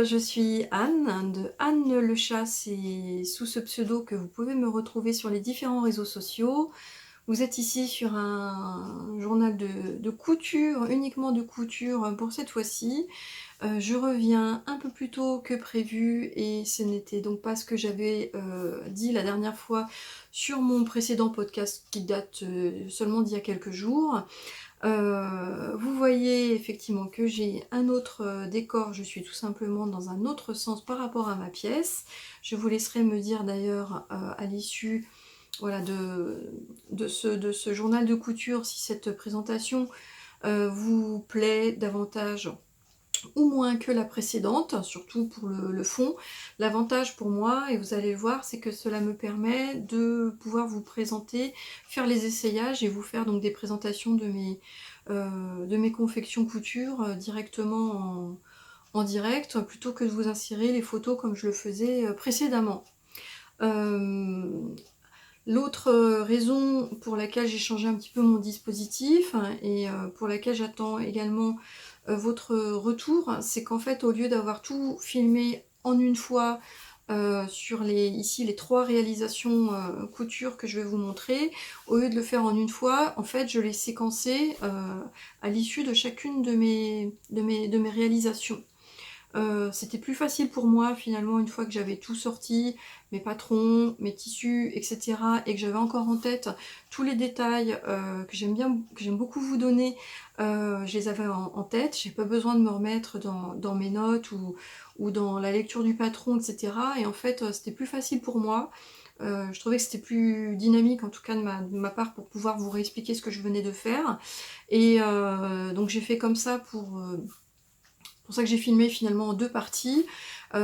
je suis Anne, de Anne le chat, c'est sous ce pseudo que vous pouvez me retrouver sur les différents réseaux sociaux. Vous êtes ici sur un journal de couture, uniquement de couture pour cette fois-ci. Je reviens un peu plus tôt que prévu et ce n'était donc pas ce que j'avais dit la dernière fois sur mon précédent podcast qui date seulement d'il y a quelques jours. Vous voyez effectivement que j'ai un autre décor, je suis tout simplement dans un autre sens par rapport à ma pièce. Je vous laisserai me dire d'ailleurs à l'issue voilà, de ce journal de couture si cette présentation vous plaît davantage ou moins que la précédente, surtout pour le fond. L'avantage pour moi, et vous allez le voir, c'est que cela me permet de pouvoir vous présenter, faire les essayages et vous faire donc des présentations de mes confections couture directement en direct, plutôt que de vous insérer les photos comme je le faisais précédemment. L'autre raison pour laquelle j'ai changé un petit peu mon dispositif et pour laquelle j'attends également votre retour, c'est qu'en fait au lieu d'avoir tout filmé en une fois sur ici les 3 réalisations couture que je vais vous montrer, au lieu de le faire en une fois, en fait je l'ai séquencé à l'issue de chacune de mes réalisations. C'était plus facile pour moi finalement une fois que j'avais tout sorti, mes patrons, mes tissus, etc. et que j'avais encore en tête tous les détails que j'aime beaucoup vous donner, je les avais en tête, j'ai pas besoin de me remettre dans mes notes ou dans la lecture du patron, etc. Et en fait c'était plus facile pour moi. Je trouvais que c'était plus dynamique en tout cas de ma part pour pouvoir vous réexpliquer ce que je venais de faire. Et donc j'ai fait comme ça pour ça que j'ai filmé finalement en 2 parties.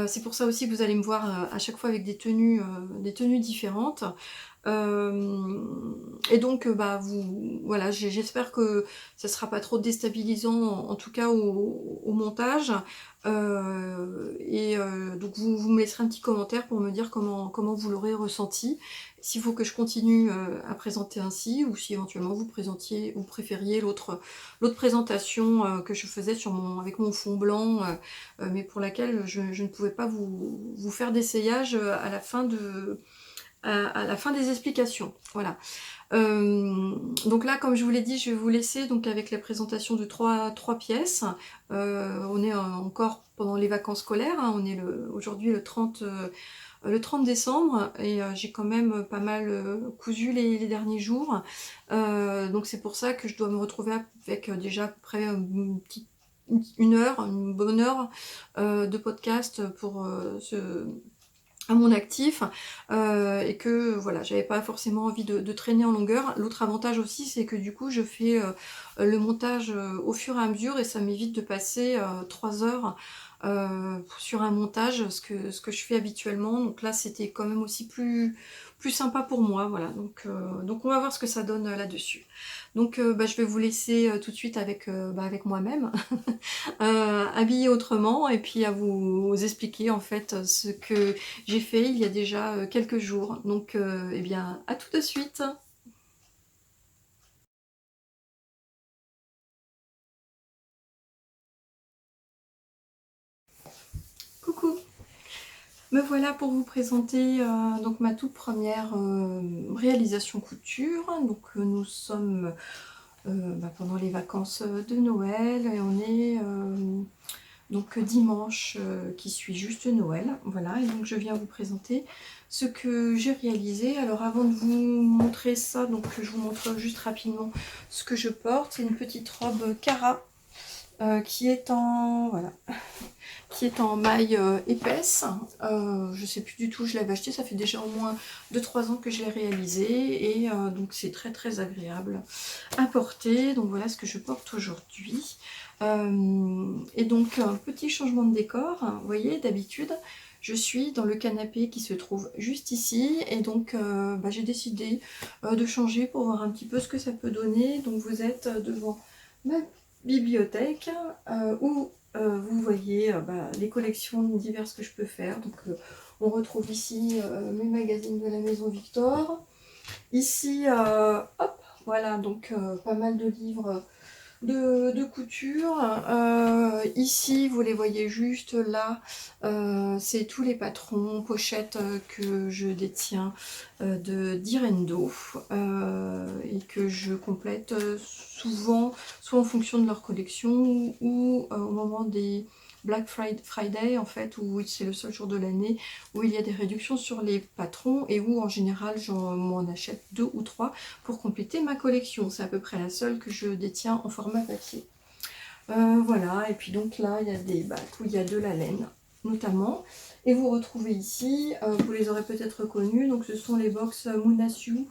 C'est pour ça aussi que vous allez me voir à chaque fois avec des tenues différentes. Et donc bah voilà, j'espère que ça sera pas trop déstabilisant en tout cas au montage. Donc vous me laisserez un petit commentaire pour me dire comment vous l'aurez ressenti, s'il faut que je continue à présenter ainsi ou si éventuellement vous préfériez l'autre présentation que je faisais avec mon fond blanc, mais pour laquelle je ne pouvais pas vous faire d'essayage à la fin des explications. Voilà. Donc là, comme je vous l'ai dit, je vais vous laisser donc avec la présentation de trois pièces. On est encore pendant les vacances scolaires, hein, on est aujourd'hui le 30 décembre et j'ai quand même pas mal cousu les derniers jours. Donc c'est pour ça que je dois me retrouver avec déjà à peu près une bonne heure de podcast pour à mon actif, et que voilà, j'avais pas forcément envie de traîner en longueur. L'autre avantage aussi, c'est que du coup je fais le montage au fur et à mesure et ça m'évite de passer 3 heures sur un montage, ce que je fais habituellement. Donc là c'était quand même aussi plus sympa pour moi, voilà. Donc on va voir ce que ça donne là-dessus. Donc bah, je vais vous laisser tout de suite avec moi-même habillée autrement et puis à vous expliquer en fait ce que j'ai fait il y a déjà quelques jours. Donc eh bien à tout de suite. Coucou, me voilà pour vous présenter donc ma toute première réalisation couture. Donc nous sommes pendant les vacances de Noël et on est donc dimanche qui suit juste Noël. Voilà, et donc je viens vous présenter ce que j'ai réalisé. Alors avant de vous montrer ça, donc je vous montre juste rapidement ce que je porte. C'est une petite robe Cara qui est en voilà, qui est en maille épaisse. Je sais plus du tout, je l'avais acheté, ça fait déjà au moins 2-3 ans que je l'ai réalisé et donc c'est très très agréable à porter. Donc voilà ce que je porte aujourd'hui. Et donc un petit changement de décor, hein. Vous voyez, d'habitude je suis dans le canapé qui se trouve juste ici et donc j'ai décidé de changer pour voir un petit peu ce que ça peut donner. Donc vous êtes devant ma bibliothèque où vous voyez les collections diverses que je peux faire. Donc on retrouve ici mes magazines de la maison Victor. Ici, hop, voilà, donc pas mal de livres de couture. Ici, vous les voyez juste là, c'est tous les patrons, pochettes que je détiens de d'Irendo et que je complète souvent, soit en fonction de leur collection ou au moment des Black Friday en fait, où c'est le seul jour de l'année où il y a des réductions sur les patrons et où en général j'en m'en achète 2 ou 3 pour compléter ma collection. C'est à peu près la seule que je détiens en format papier. Voilà, et puis donc là il y a des bacs où il y a de la laine notamment. Et vous retrouvez ici, vous les aurez peut-être reconnus, donc ce sont les box Munasyu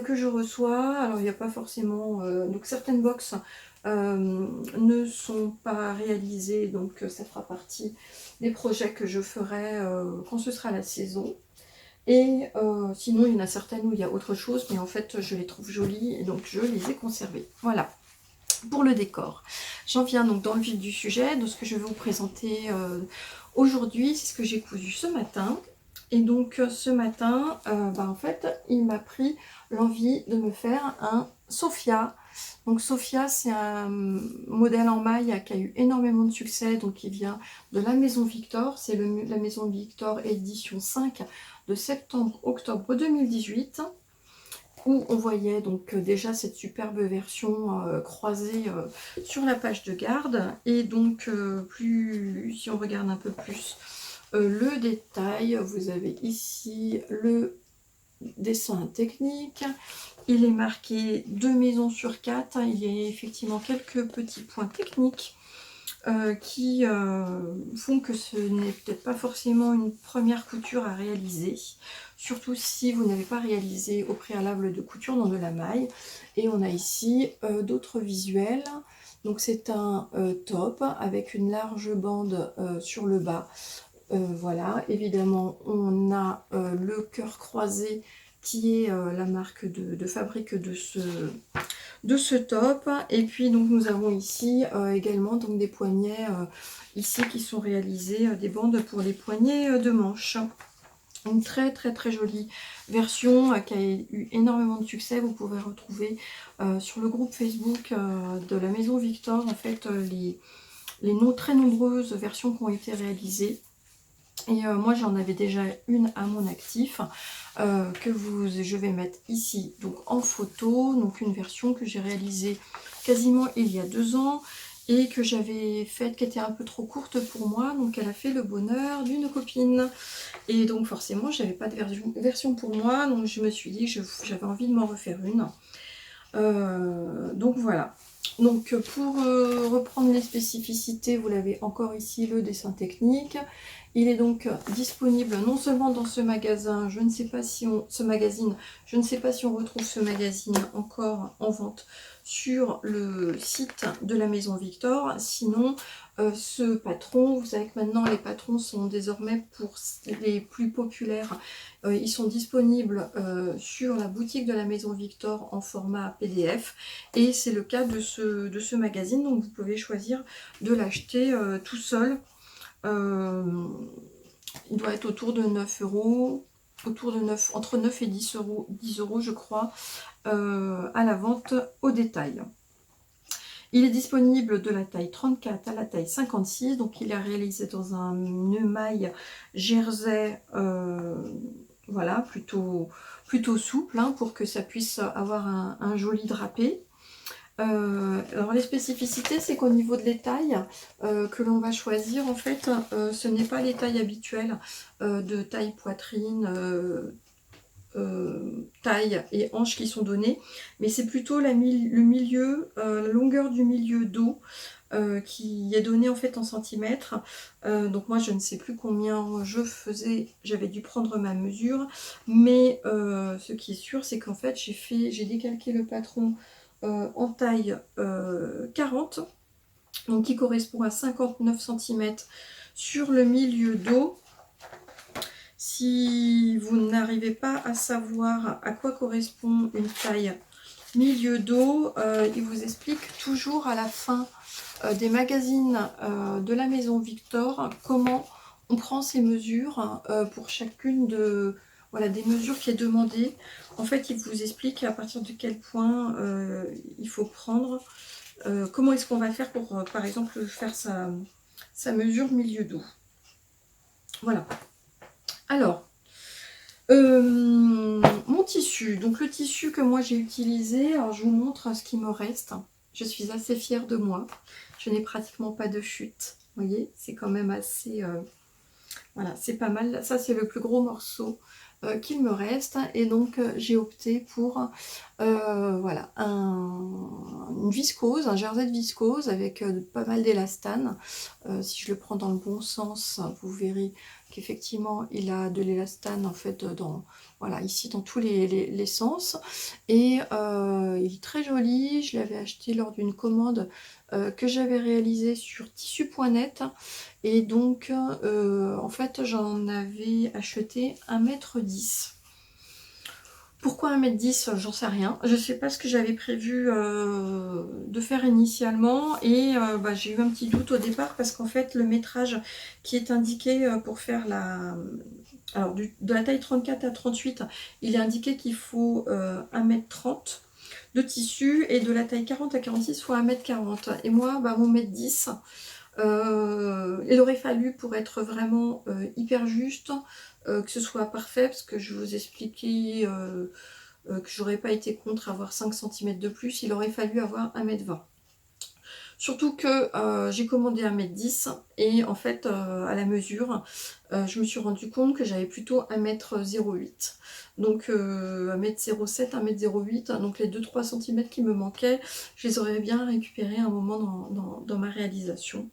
que je reçois. Alors il n'y a pas forcément... donc certaines box ne sont pas réalisées, donc ça fera partie des projets que je ferai quand ce sera la saison. Et sinon, il y en a certaines où il y a autre chose, mais en fait, je les trouve jolies, et donc je les ai conservées. Voilà, pour le décor. J'en viens donc dans le vif du sujet, de ce que je vais vous présenter aujourd'hui, c'est ce que j'ai cousu ce matin. Et donc ce matin, en fait, il m'a pris l'envie de me faire un Sophia. Donc Sophia, c'est un modèle en maille qui a eu énormément de succès, donc qui vient de la Maison Victor. C'est la Maison Victor édition 5 de septembre-octobre 2018, où on voyait donc déjà cette superbe version croisée sur la page de garde. Et donc si on regarde un peu plus le détail, vous avez ici le dessin technique. Il est marqué 2 maisons sur 4. Il y a effectivement quelques petits points techniques qui font que ce n'est peut-être pas forcément une première couture à réaliser, surtout si vous n'avez pas réalisé au préalable de couture dans de la maille. Et on a ici d'autres visuels. Donc c'est un top avec une large bande sur le bas. Voilà, évidemment on a le cœur croisé qui est la marque de fabrique de ce top. Et puis donc nous avons ici également donc des poignets ici qui sont réalisés, des bandes pour les poignets de manche. Une très très très jolie version qui a eu énormément de succès. Vous pouvez retrouver sur le groupe Facebook de la Maison Victor en fait les très nombreuses versions qui ont été réalisées. Et moi j'en avais déjà une à mon actif je vais mettre ici donc en photo, donc une version que j'ai réalisée quasiment il y a 2 ans et que j'avais faite qui était un peu trop courte pour moi, donc elle a fait le bonheur d'une copine et donc forcément j'avais pas de version pour moi, donc je me suis dit que j'avais envie de m'en refaire une. Donc voilà. Donc pour reprendre les spécificités, vous l'avez encore ici, le dessin technique. Il est donc disponible non seulement dans ce magasin, je ne sais pas si on retrouve ce magazine encore en vente sur le site de la Maison Victor. Sinon, ce patron, vous savez que maintenant les patrons sont désormais pour les plus populaires. Ils sont disponibles sur la boutique de la Maison Victor en format PDF. Et c'est le cas de ce magazine, donc vous pouvez choisir de l'acheter tout seul. Il doit être autour de 9 euros, entre 9 et 10 euros je crois, à la vente au détail. Il est disponible de la taille 34 à la taille 56, donc il est réalisé dans une maille jersey, voilà, plutôt souple, hein, pour que ça puisse avoir un joli drapé. Alors les spécificités, c'est qu'au niveau de l'étaille que l'on va choisir, en fait, ce n'est pas les tailles habituelles de taille poitrine, taille et hanche qui sont données, mais c'est plutôt le milieu, la longueur du milieu dos qui est donnée en fait en centimètres. Donc moi je ne sais plus combien je faisais, j'avais dû prendre ma mesure, mais ce qui est sûr c'est qu'en fait j'ai décalqué le patron en taille 40, donc qui correspond à 59 cm sur le milieu dos. Si vous n'arrivez pas à savoir à quoi correspond une taille milieu dos, il vous explique toujours à la fin des magazines de la Maison Victor comment on prend ces mesures pour chacune des mesures qui est demandée. En fait, il vous explique à partir de quel point il faut prendre comment est-ce qu'on va faire pour, par exemple, faire sa mesure milieu dos. Voilà. Alors, mon tissu. Donc le tissu que moi j'ai utilisé, alors je vous montre ce qui me reste. Je suis assez fière de moi. Je n'ai pratiquement pas de chute. Vous voyez, c'est quand même assez... voilà, c'est pas mal. Ça, c'est le plus gros morceau qu'il me reste. Et donc, j'ai opté pour voilà, une viscose, un jersey de viscose avec pas mal d'élastane. Si je le prends dans le bon sens, vous verrez qu'effectivement, il a de l'élastane en fait voilà, ici dans tous les sens. Et il est très joli. Je l'avais acheté lors d'une commande que j'avais réalisée sur tissu.net. Et donc, en fait, j'en avais acheté 1,10 m. Pourquoi 1,10 m? J'en sais rien. Je sais pas ce que j'avais prévu de faire initialement. Et bah, j'ai eu un petit doute au départ parce qu'en fait, le métrage qui est indiqué pour faire la... Alors, de la taille 34 à 38, il est indiqué qu'il faut 1,30 m de tissu. Et de la taille 40 à 46, il faut 1,40 m. Et moi, bah, mon 1,10 m, il aurait fallu, pour être vraiment hyper juste, que ce soit parfait, parce que je vous expliquais que j'aurais pas été contre avoir 5 cm de plus, il aurait fallu avoir 1,20 m. Surtout que j'ai commandé 1,10 m et en fait à la mesure je me suis rendu compte que j'avais plutôt 1,08 m. Donc 1,07 m, 1,08 m, donc les 2-3 cm qui me manquaient, je les aurais bien récupérés à un moment dans ma réalisation.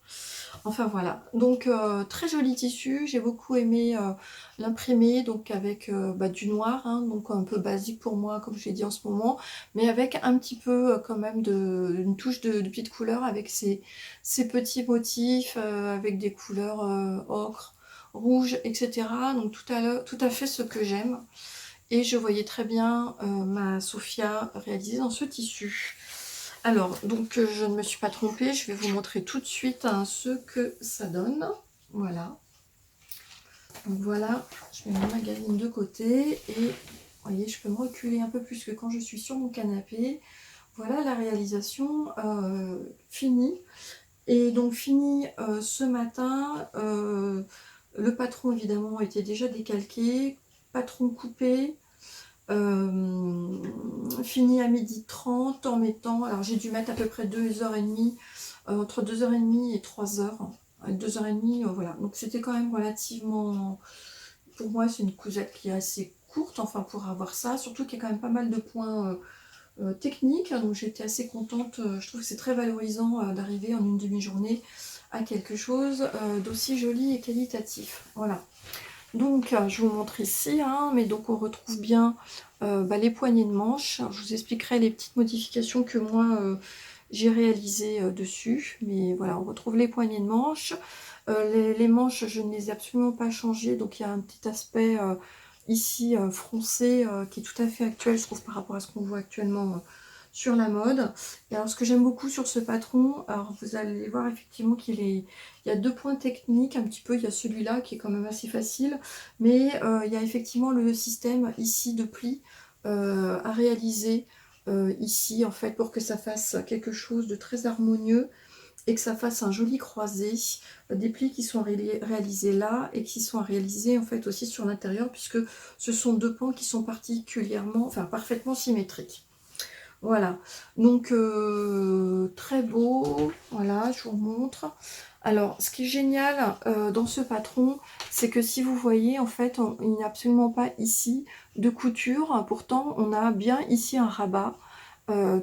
Enfin voilà, donc très joli tissu, j'ai beaucoup aimé l'imprimer, donc avec bah, du noir, hein, donc un peu basique pour moi comme je l'ai dit en ce moment, mais avec un petit peu quand même une touche de petite couleur avec ces petits motifs, avec des couleurs ocre, rouge, etc. Donc tout à fait ce que j'aime. Et je voyais très bien ma Sophia réalisée dans ce tissu. Alors, donc je ne me suis pas trompée, je vais vous montrer tout de suite hein, ce que ça donne. Voilà. Donc voilà, je mets mon magazine de côté et vous voyez, je peux me reculer un peu plus que quand je suis sur mon canapé. Voilà la réalisation finie. Et donc finie ce matin, le patron évidemment était déjà décalqué, patron coupé. Fini à 12h30 en mettant, alors j'ai dû mettre à peu près 2h30, entre 2h30 et 3h, 2h30, voilà, donc c'était quand même relativement, pour moi c'est une cousette qui est assez courte, enfin pour avoir ça, surtout qu'il y a quand même pas mal de points techniques, donc j'étais assez contente, je trouve que c'est très valorisant d'arriver en une demi-journée à quelque chose d'aussi joli et qualitatif, voilà. Donc, je vous montre ici, hein, mais donc on retrouve bien bah, les poignées de manche. Alors, je vous expliquerai les petites modifications que moi j'ai réalisées dessus. Mais voilà, on retrouve les poignées de manche. Les manches, je ne les ai absolument pas changées. Donc, il y a un petit aspect ici froncé qui est tout à fait actuel, je trouve, par rapport à ce qu'on voit actuellement sur la mode. Et alors, ce que j'aime beaucoup sur ce patron, alors vous allez voir effectivement il y a deux points techniques un petit peu. Il y a celui-là qui est quand même assez facile, mais il y a effectivement le système ici de plis à réaliser ici en fait pour que ça fasse quelque chose de très harmonieux et que ça fasse un joli croisé, des plis qui sont réalisés là et qui sont réalisés en fait aussi sur l'intérieur, puisque ce sont deux pans qui sont particulièrement, enfin parfaitement symétriques. Voilà, donc très beau, voilà, je vous montre. Alors, ce qui est génial dans ce patron, c'est que si vous voyez, en fait, il n'y a absolument pas ici de couture. Pourtant, on a bien ici un rabat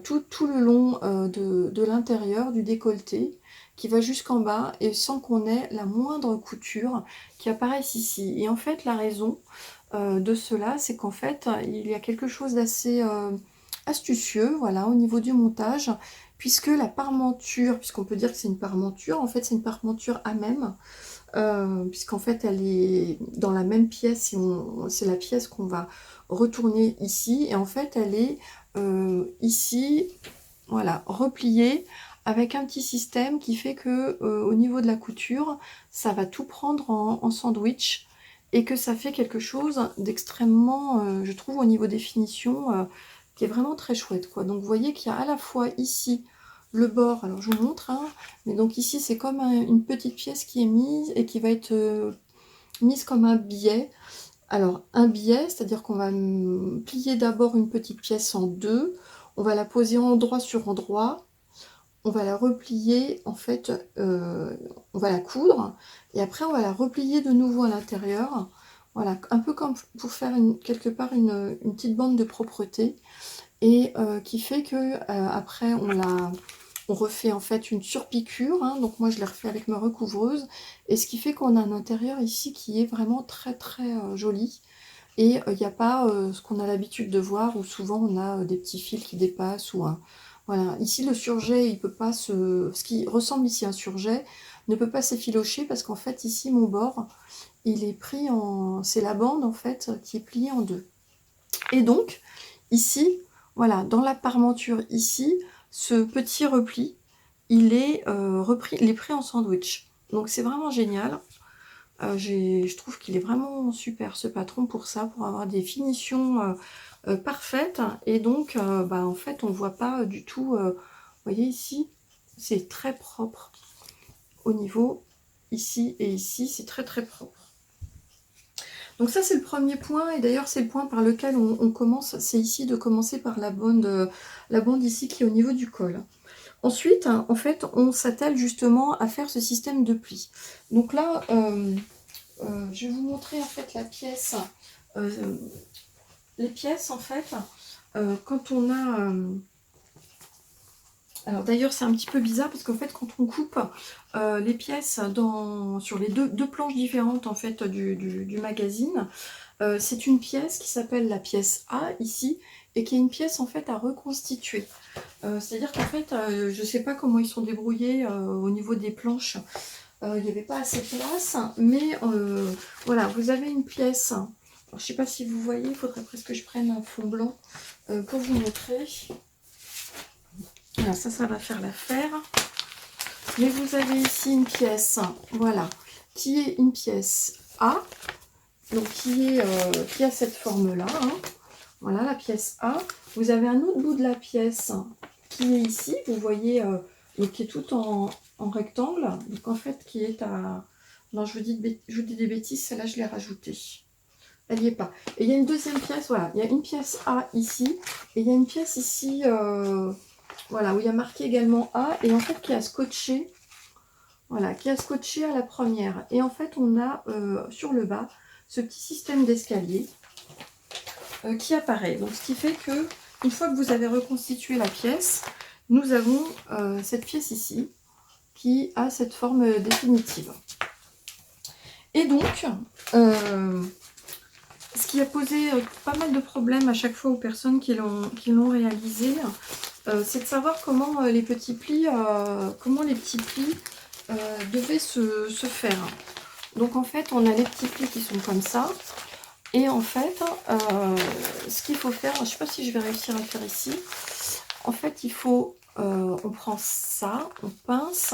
tout le long de l'intérieur du décolleté qui va jusqu'en bas et sans qu'on ait la moindre couture qui apparaisse ici. Et en fait, la raison de cela, c'est qu'en fait, il y a quelque chose d'assez astucieux, voilà, au niveau du montage, puisque la parmenture, puisqu'on peut dire que c'est une parmenture, en fait c'est une parmenture à même, puisqu'en fait elle est dans la même pièce, et c'est la pièce qu'on va retourner ici, et en fait elle est ici, voilà, repliée, avec un petit système qui fait que au niveau de la couture, ça va tout prendre en sandwich, et que ça fait quelque chose d'extrêmement, je trouve, au niveau des finitions, qui est vraiment très chouette, quoi. Donc vous voyez qu'il y a à la fois ici le bord, alors je vous montre, hein, mais donc ici c'est comme une petite pièce qui est mise et qui va être mise comme un billet. Alors un billet, c'est-à-dire qu'on va plier d'abord une petite pièce en deux, on va la poser endroit sur endroit, on va la replier, en fait, on va la coudre, et après on va la replier de nouveau à l'intérieur, voilà, un peu comme pour faire quelque part une petite bande de propreté, et qui fait que après on refait en fait une surpiqûre, hein, donc moi je l'ai refait avec ma recouvreuse, et ce qui fait qu'on a un intérieur ici qui est vraiment très très joli, et il n'y a pas ce qu'on a l'habitude de voir, où souvent on a des petits fils qui dépassent, ou un... Voilà, ici le surjet, il peut pas se... Ce qui ressemble ici à un surjet ne peut pas s'effilocher, parce qu'en fait ici mon bord, il est pris en... C'est la bande en fait qui est pliée en deux. Et donc, ici, voilà, dans la parmenture ici, ce petit repli, il est repris, il est pris en sandwich. Donc c'est vraiment génial. Je trouve qu'il est vraiment super ce patron pour ça, pour avoir des finitions parfaites. Et donc, bah, en fait, on ne voit pas du tout, vous voyez ici, c'est très propre au niveau ici et ici, c'est très très propre. Donc ça c'est le premier point, et d'ailleurs c'est le point par lequel on commence, c'est ici de commencer par la bande ici qui est au niveau du col. Ensuite, en fait, on s'attelle justement à faire ce système de plis. Donc là, je vais vous montrer en fait la pièce. Les pièces en fait, quand on a... alors d'ailleurs c'est un petit peu bizarre parce qu'en fait quand on coupe les pièces sur les deux planches différentes en fait du magazine, c'est une pièce qui s'appelle la pièce A ici, et qui est une pièce en fait à reconstituer. C'est-à-dire qu'en fait, je ne sais pas comment ils sont débrouillés au niveau des planches. Il n'y avait pas assez de place, mais voilà, vous avez une pièce. Alors, je ne sais pas si vous voyez, il faudrait presque que je prenne un fond blanc pour vous montrer. Voilà, ça va faire l'affaire. Mais vous avez ici une pièce, voilà, qui est une pièce A, donc qui a cette forme-là, hein. Voilà la pièce A. Vous avez un autre bout de la pièce qui est ici, vous voyez, donc qui est tout en rectangle, donc en fait qui est à... Non, je vous dis des bêtises, celle-là je l'ai rajoutée. Elle n'y est pas. Et il y a une deuxième pièce, voilà, il y a une pièce A ici, et il y a une pièce ici, voilà, où il y a marqué également A, et en fait qui a scotché, voilà, qui a scotché à la première. Et en fait on a sur le bas ce petit système d'escalier qui apparaît. Donc ce qui fait que une fois que vous avez reconstitué la pièce, nous avons cette pièce ici qui a cette forme définitive. Et donc, ce qui a posé pas mal de problèmes à chaque fois aux personnes qui l'ont réalisé, c'est de savoir comment les petits plis, devaient se faire. Donc en fait, on a les petits plis qui sont comme ça. Et en fait, ce qu'il faut faire, je ne sais pas si je vais réussir à le faire ici. En fait, il faut, on prend ça, on pince,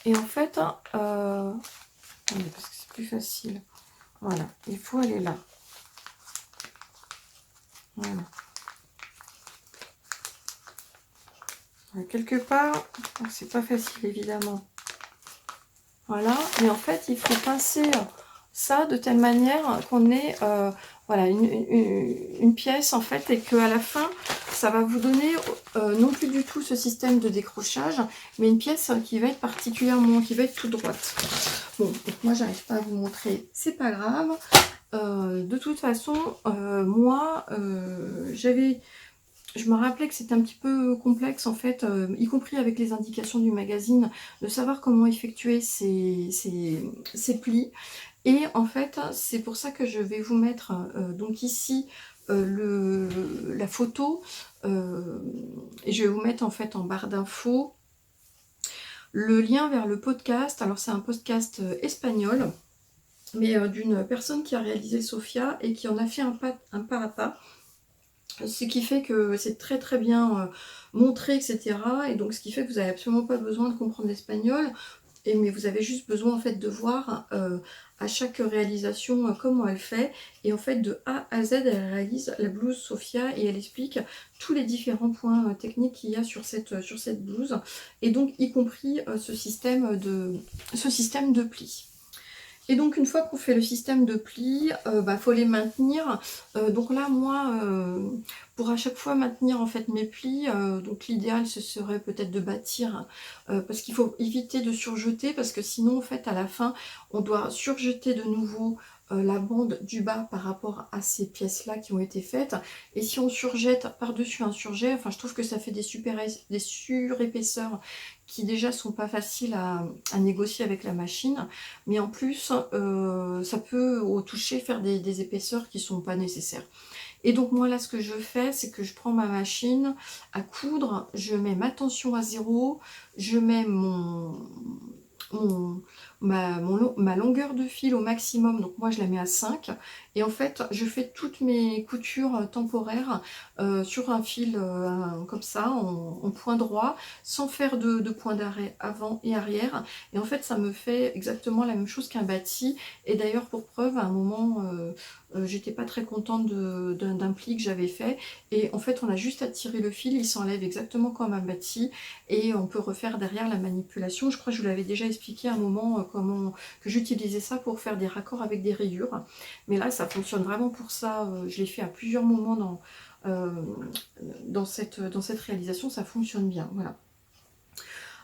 et en fait, attendez, parce que c'est plus facile. Voilà, il faut aller là. Voilà. Quelque part, c'est pas facile évidemment. Voilà, mais en fait, il faut pincer ça de telle manière qu'on ait voilà, une pièce en fait, et qu'à la fin ça va vous donner non plus du tout ce système de décrochage, mais une pièce qui va être particulièrement, qui va être toute droite. Bon, donc moi j'arrive pas à vous montrer, c'est pas grave. De toute façon, moi je me rappelais que c'était un petit peu complexe en fait, y compris avec les indications du magazine, de savoir comment effectuer ces plis. Et en fait, c'est pour ça que je vais vous mettre donc ici la photo, et je vais vous mettre en fait en barre d'infos le lien vers le podcast. Alors c'est un podcast espagnol, mais d'une personne qui a réalisé Sophia et qui en a fait un pas à pas. Ce qui fait que c'est très très bien montré, etc. Et donc ce qui fait que vous n'avez absolument pas besoin de comprendre l'espagnol, mais vous avez juste besoin en fait de voir à chaque réalisation comment elle fait. Et en fait, de A à Z, elle réalise la blouse Sophia et elle explique tous les différents points techniques qu'il y a sur cette blouse. Et donc, y compris ce système de pli. Et donc une fois qu'on fait le système de plis, faut les maintenir. Donc là moi, pour à chaque fois maintenir en fait mes plis, donc l'idéal ce serait peut-être de bâtir, parce qu'il faut éviter de surjeter, parce que sinon en fait à la fin on doit surjeter de nouveau la bande du bas par rapport à ces pièces là qui ont été faites. Et si on surjette par-dessus un surjet, enfin je trouve que ça fait des surépaisseurs qui déjà sont pas faciles à négocier avec la machine, mais en plus ça peut au toucher faire des épaisseurs qui sont pas nécessaires. Et donc moi là ce que je fais, c'est que je prends ma machine à coudre, je mets ma tension à 0, je mets ma longueur de fil au maximum, donc moi je la mets à 5, et en fait je fais toutes mes coutures temporaires sur un fil comme ça, en point droit, sans faire de point d'arrêt avant et arrière. Et en fait ça me fait exactement la même chose qu'un bâti. Et d'ailleurs pour preuve, à un moment j'étais pas très contente d'un pli que j'avais fait, et en fait on a juste à tirer le fil, il s'enlève exactement comme un bâti, et on peut refaire derrière la manipulation. Je crois que je vous l'avais déjà expliqué à un moment comment que j'utilisais ça pour faire des raccords avec des rayures, mais là ça fonctionne vraiment pour ça. Je l'ai fait à plusieurs moments dans cette réalisation, ça fonctionne bien, voilà.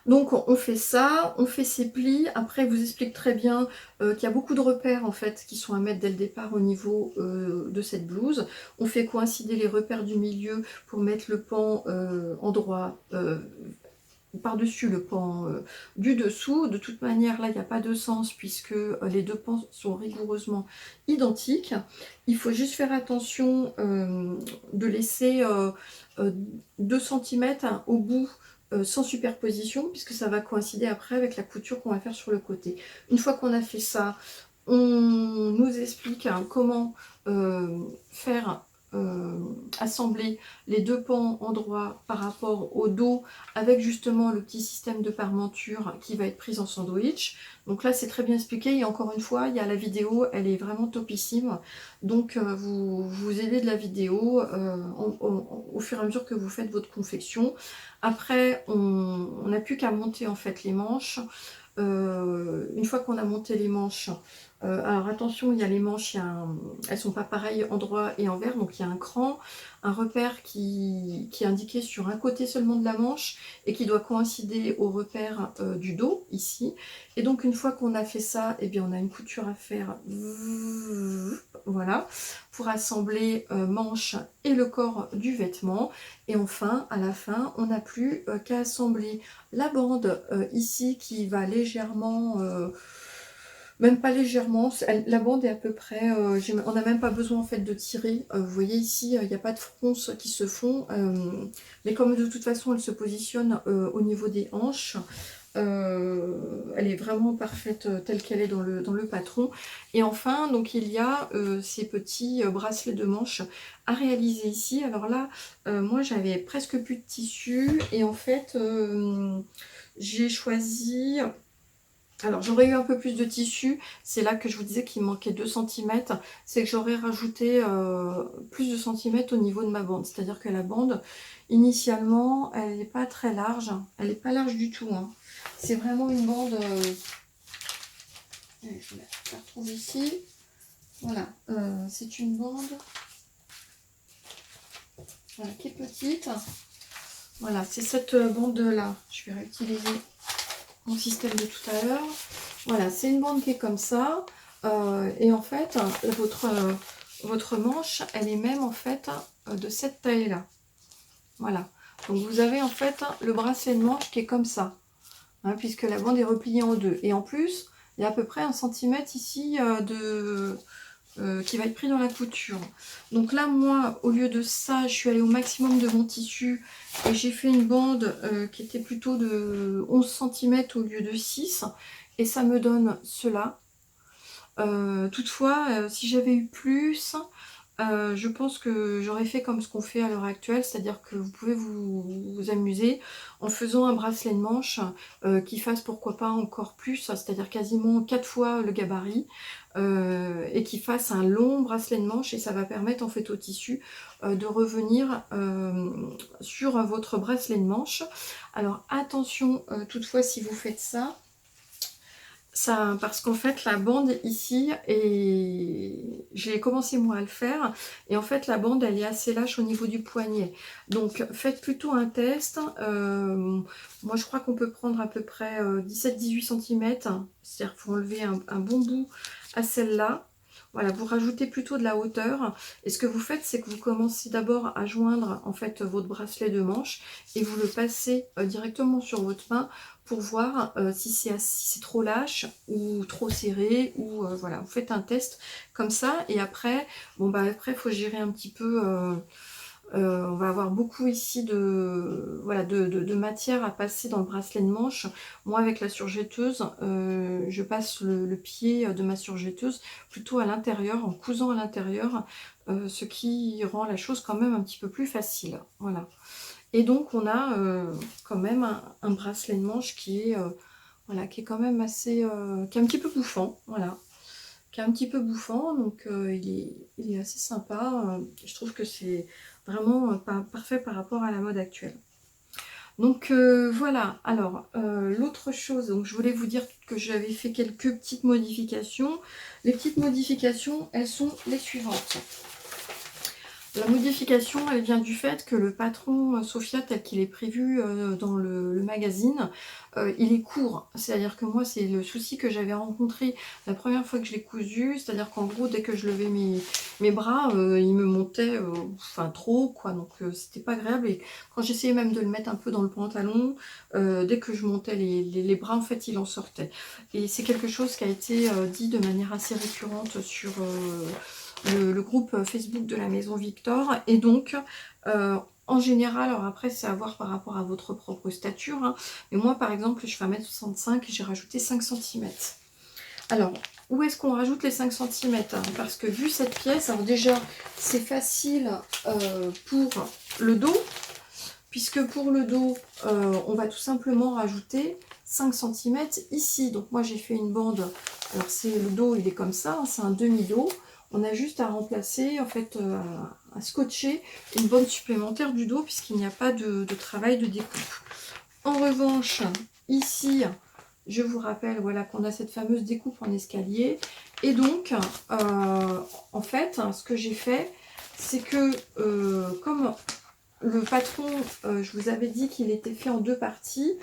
Donc on fait ça, on fait ses plis. Après, il vous explique très bien qu'il y a beaucoup de repères en fait qui sont à mettre dès le départ au niveau de cette blouse. On fait coïncider les repères du milieu pour mettre le pan endroit par-dessus le pan du dessous. De toute manière, là, il n'y a pas de sens puisque les deux pans sont rigoureusement identiques. Il faut juste faire attention de laisser 2 cm au bout sans superposition, puisque ça va coïncider après avec la couture qu'on va faire sur le côté. Une fois qu'on a fait ça, on nous explique comment faire assembler les deux pans endroits par rapport au dos, avec justement le petit système de parmenture qui va être prise en sandwich. Donc là c'est très bien expliqué, et encore une fois il y a la vidéo, elle est vraiment topissime. Donc vous aidez de la vidéo au fur et à mesure que vous faites votre confection. Après on n'a plus qu'à monter en fait les manches. Une fois qu'on a monté les manches, alors attention, il y a les manches, elles sont pas pareilles endroit et envers, donc il y a un cran, un repère qui est indiqué sur un côté seulement de la manche et qui doit coïncider au repère du dos ici. Et donc une fois qu'on a fait ça, eh bien on a une couture à faire, voilà, pour assembler manche et le corps du vêtement. Et enfin, à la fin, on n'a plus qu'à assembler la bande ici qui va légèrement, même pas légèrement, la bande est à peu près, on n'a même pas besoin en fait de tirer. Vous voyez ici, il n'y a pas de fronces qui se font, mais comme de toute façon elle se positionne au niveau des hanches, elle est vraiment parfaite telle qu'elle est dans le patron. Et enfin, donc il y a ces petits bracelets de manches à réaliser ici. Alors là, moi j'avais presque plus de tissu, et en fait j'ai choisi... Alors j'aurais eu un peu plus de tissu, c'est là que je vous disais qu'il me manquait 2 cm, c'est que j'aurais rajouté plus de centimètres au niveau de ma bande. C'est-à-dire que la bande, initialement, elle n'est pas très large, elle n'est pas large du tout, hein. C'est vraiment une bande, je la retrouve ici, voilà, c'est une bande voilà, qui est petite, voilà, c'est cette bande-là, je vais réutiliser mon système de tout à l'heure. Voilà, c'est une bande qui est comme ça, et en fait votre manche elle est même en fait de cette taille là, voilà. Donc vous avez en fait le bracelet de manche qui est comme ça, hein, puisque la bande est repliée en deux, et en plus il y a à peu près 1 centimètre ici qui va être pris dans la couture. Donc là moi au lieu de ça je suis allée au maximum de mon tissu et j'ai fait une bande qui était plutôt de 11 cm au lieu de 6, et ça me donne cela. Toutefois si j'avais eu plus, je pense que j'aurais fait comme ce qu'on fait à l'heure actuelle, c'est-à-dire que vous pouvez vous amuser en faisant un bracelet de manche qui fasse pourquoi pas encore plus, c'est-à-dire quasiment 4 fois le gabarit, et qui fasse un long bracelet de manche, et ça va permettre en fait au tissu de revenir sur votre bracelet de manche. Alors attention toutefois si vous faites ça, parce qu'en fait la bande ici, et j'ai commencé moi à le faire, et en fait la bande elle est assez lâche au niveau du poignet, donc faites plutôt un test. Moi je crois qu'on peut prendre à peu près 17-18 cm, c'est-à-dire qu'il faut enlever un bon bout à celle-là. Voilà, vous rajoutez plutôt de la hauteur, et ce que vous faites c'est que vous commencez d'abord à joindre en fait votre bracelet de manche, et vous le passez directement sur votre main pour voir si c'est trop lâche ou trop serré, ou voilà, vous faites un test comme ça, et après, bon bah après il faut gérer un petit peu, on va avoir beaucoup ici de, voilà, de matière à passer dans le bracelet de manche. Moi avec la surjetteuse, je passe le pied de ma surjetteuse plutôt à l'intérieur, en cousant à l'intérieur, ce qui rend la chose quand même un petit peu plus facile, voilà. Et donc on a quand même un bracelet de manche qui est, voilà, qui est quand même assez, qui est un petit peu bouffant, voilà, qui est un petit peu bouffant, donc il est assez sympa. Je trouve que c'est vraiment parfait par rapport à la mode actuelle. Donc voilà, alors l'autre chose, donc je voulais vous dire que j'avais fait quelques petites modifications. Les petites modifications, elles sont les suivantes. La modification, elle vient du fait que le patron Sophia, tel qu'il est prévu dans le magazine, il est court. C'est-à-dire que moi, c'est le souci que j'avais rencontré la première fois que je l'ai cousu. C'est-à-dire qu'en gros, dès que je levais mes bras, il me montait enfin trop, quoi. Donc, c'était pas agréable. Et quand j'essayais même de le mettre un peu dans le pantalon, dès que je montais les bras, en fait, il en sortait. Et c'est quelque chose qui a été dit de manière assez récurrente sur le groupe Facebook de la Maison Victor, et donc en général, alors après c'est à voir par rapport à votre propre stature, hein, mais moi par exemple je fais 1m65 et j'ai rajouté 5 cm. Alors où est-ce qu'on rajoute les 5 cm, hein, parce que vu cette pièce, alors déjà c'est facile pour le dos, puisque pour le dos on va tout simplement rajouter 5 cm ici. Donc moi j'ai fait une bande, alors c'est le dos, il est comme ça, hein, c'est un demi-dos. On a juste à remplacer, en fait, à scotcher une bande supplémentaire du dos, puisqu'il n'y a pas de travail de découpe. En revanche, ici, je vous rappelle, voilà, qu'on a cette fameuse découpe en escalier. Et donc, en fait, ce que j'ai fait, c'est que, comme le patron, je vous avais dit qu'il était fait en 2 parties,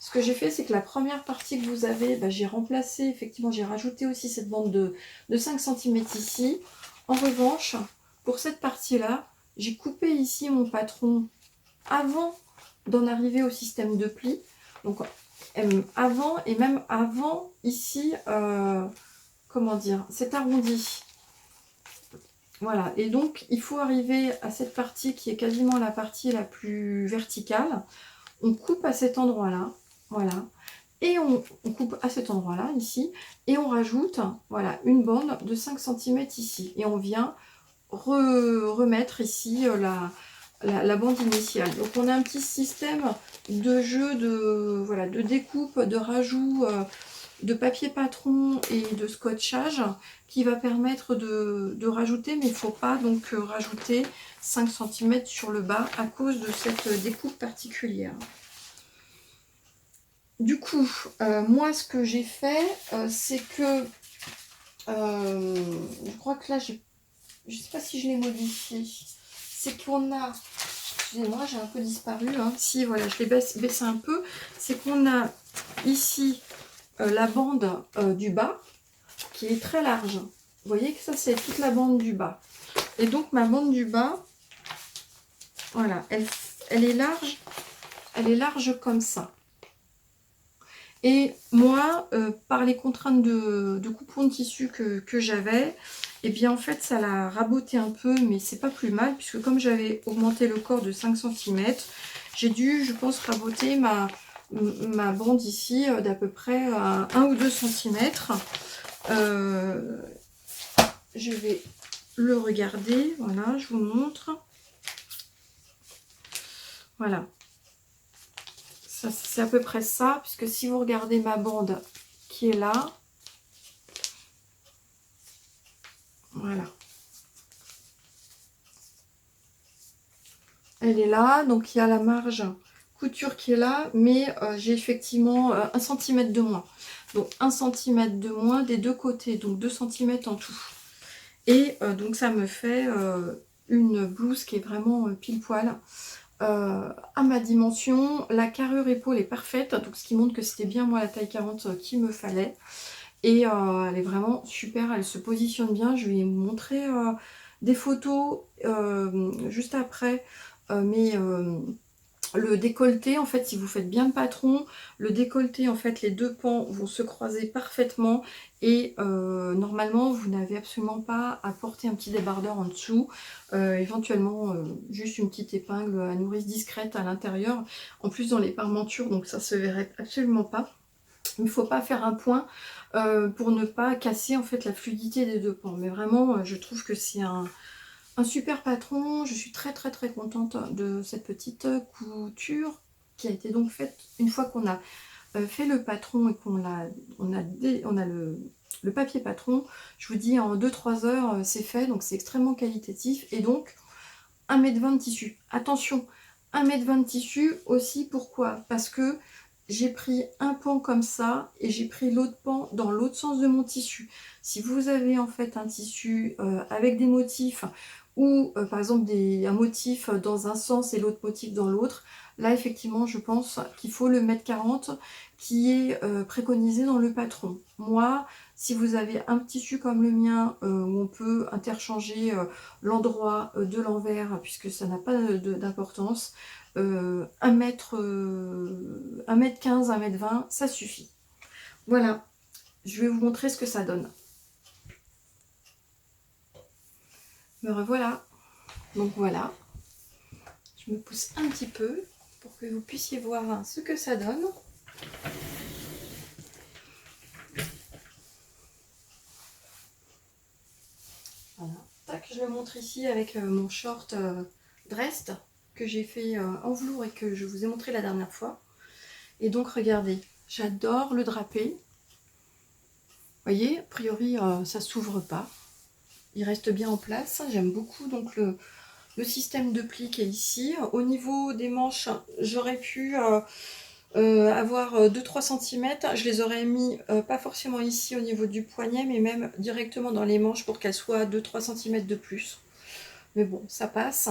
ce que j'ai fait, c'est que la première partie que vous avez, bah, j'ai remplacé, effectivement, j'ai rajouté aussi cette bande de 5 cm ici. En revanche, pour cette partie-là, j'ai coupé ici mon patron avant d'en arriver au système de pli. Donc, avant, et même avant, ici, comment dire, c'est arrondi. Voilà, et donc, il faut arriver à cette partie qui est quasiment la partie la plus verticale. On coupe à cet endroit-là. Voilà, et on coupe à cet endroit là ici, et on rajoute, voilà, une bande de 5 cm ici, et on vient remettre ici la bande initiale. Donc on a un petit système de jeu de, voilà, de découpe, de rajout de papier patron et de scotchage qui va permettre de rajouter, mais il ne faut pas donc rajouter 5 cm sur le bas à cause de cette découpe particulière. Du coup, moi, ce que j'ai fait, c'est que, je crois que là, je ne sais pas si je l'ai modifié, c'est qu'on a, excusez-moi, j'ai un peu disparu, hein. Si, voilà, je l'ai baissé un peu, c'est qu'on a ici la bande du bas, qui est très large. Vous voyez que ça, c'est toute la bande du bas. Et donc, ma bande du bas, voilà, elle est large comme ça. Et moi, par les contraintes de coupon de tissu que j'avais, et bien en fait ça l'a raboté un peu, mais c'est pas plus mal, puisque comme j'avais augmenté le corps de 5 cm, j'ai dû, je pense, raboter ma bande ici d'à peu près 1 ou 2 cm. Je vais le regarder. Voilà, je vous montre. Voilà. C'est à peu près ça, puisque si vous regardez ma bande qui est là, voilà. Elle est là, donc il y a la marge couture qui est là, mais j'ai effectivement 1 cm de moins. Donc 1 cm de moins des deux côtés, donc 2 cm en tout. Et donc ça me fait une blouse qui est vraiment pile poil à ma dimension. La carrure épaule est parfaite, donc ce qui montre que c'était bien moi la taille 40 qu'il me fallait. Et elle est vraiment super, elle se positionne bien. Je vais vous montrer des photos juste après, mais le décolleté, en fait, si vous faites bien le patron, le décolleté, en fait, les deux pans vont se croiser parfaitement et normalement, vous n'avez absolument pas à porter un petit débardeur en dessous, éventuellement juste une petite épingle à nourrice discrète à l'intérieur. En plus, dans les parmentures, donc ça se verrait absolument pas. Il ne faut pas faire un point pour ne pas casser en fait la fluidité des deux pans. Mais vraiment, je trouve que c'est un super patron. Je suis très très très contente de cette petite couture qui a été donc faite une fois qu'on a fait le patron et on a le papier patron. Je vous dis en 2-3 heures c'est fait, donc c'est extrêmement qualitatif. Et donc 1,20 m de tissu. Attention, 1,20 m de tissu aussi, pourquoi? Parce que j'ai pris un pan comme ça et j'ai pris l'autre pan dans l'autre sens de mon tissu. Si vous avez en fait un tissu avec des motifs ou par exemple un motif dans un sens et l'autre motif dans l'autre, là effectivement je pense qu'il faut le 1,40 m qui est préconisé dans le patron. Moi, si vous avez un tissu comme le mien où on peut interchanger l'endroit de l'envers, puisque ça n'a pas d'importance, 1 m 15, 1,20 m, ça suffit. Voilà, je vais vous montrer ce que ça donne. Me revoilà. Donc voilà, je me pousse un petit peu pour que vous puissiez voir ce que ça donne. Voilà, tac, je le montre ici avec mon short Dressed que j'ai fait en velours et que je vous ai montré la dernière fois. Et donc regardez, j'adore le drapé. Vous voyez, a priori ça s'ouvre pas. Il reste bien en place. J'aime beaucoup donc le système de pli qui est ici. Au niveau des manches, j'aurais pu avoir 2-3 cm. Je les aurais mis pas forcément ici au niveau du poignet, mais même directement dans les manches pour qu'elles soient 2-3 cm de plus. Mais bon, ça passe.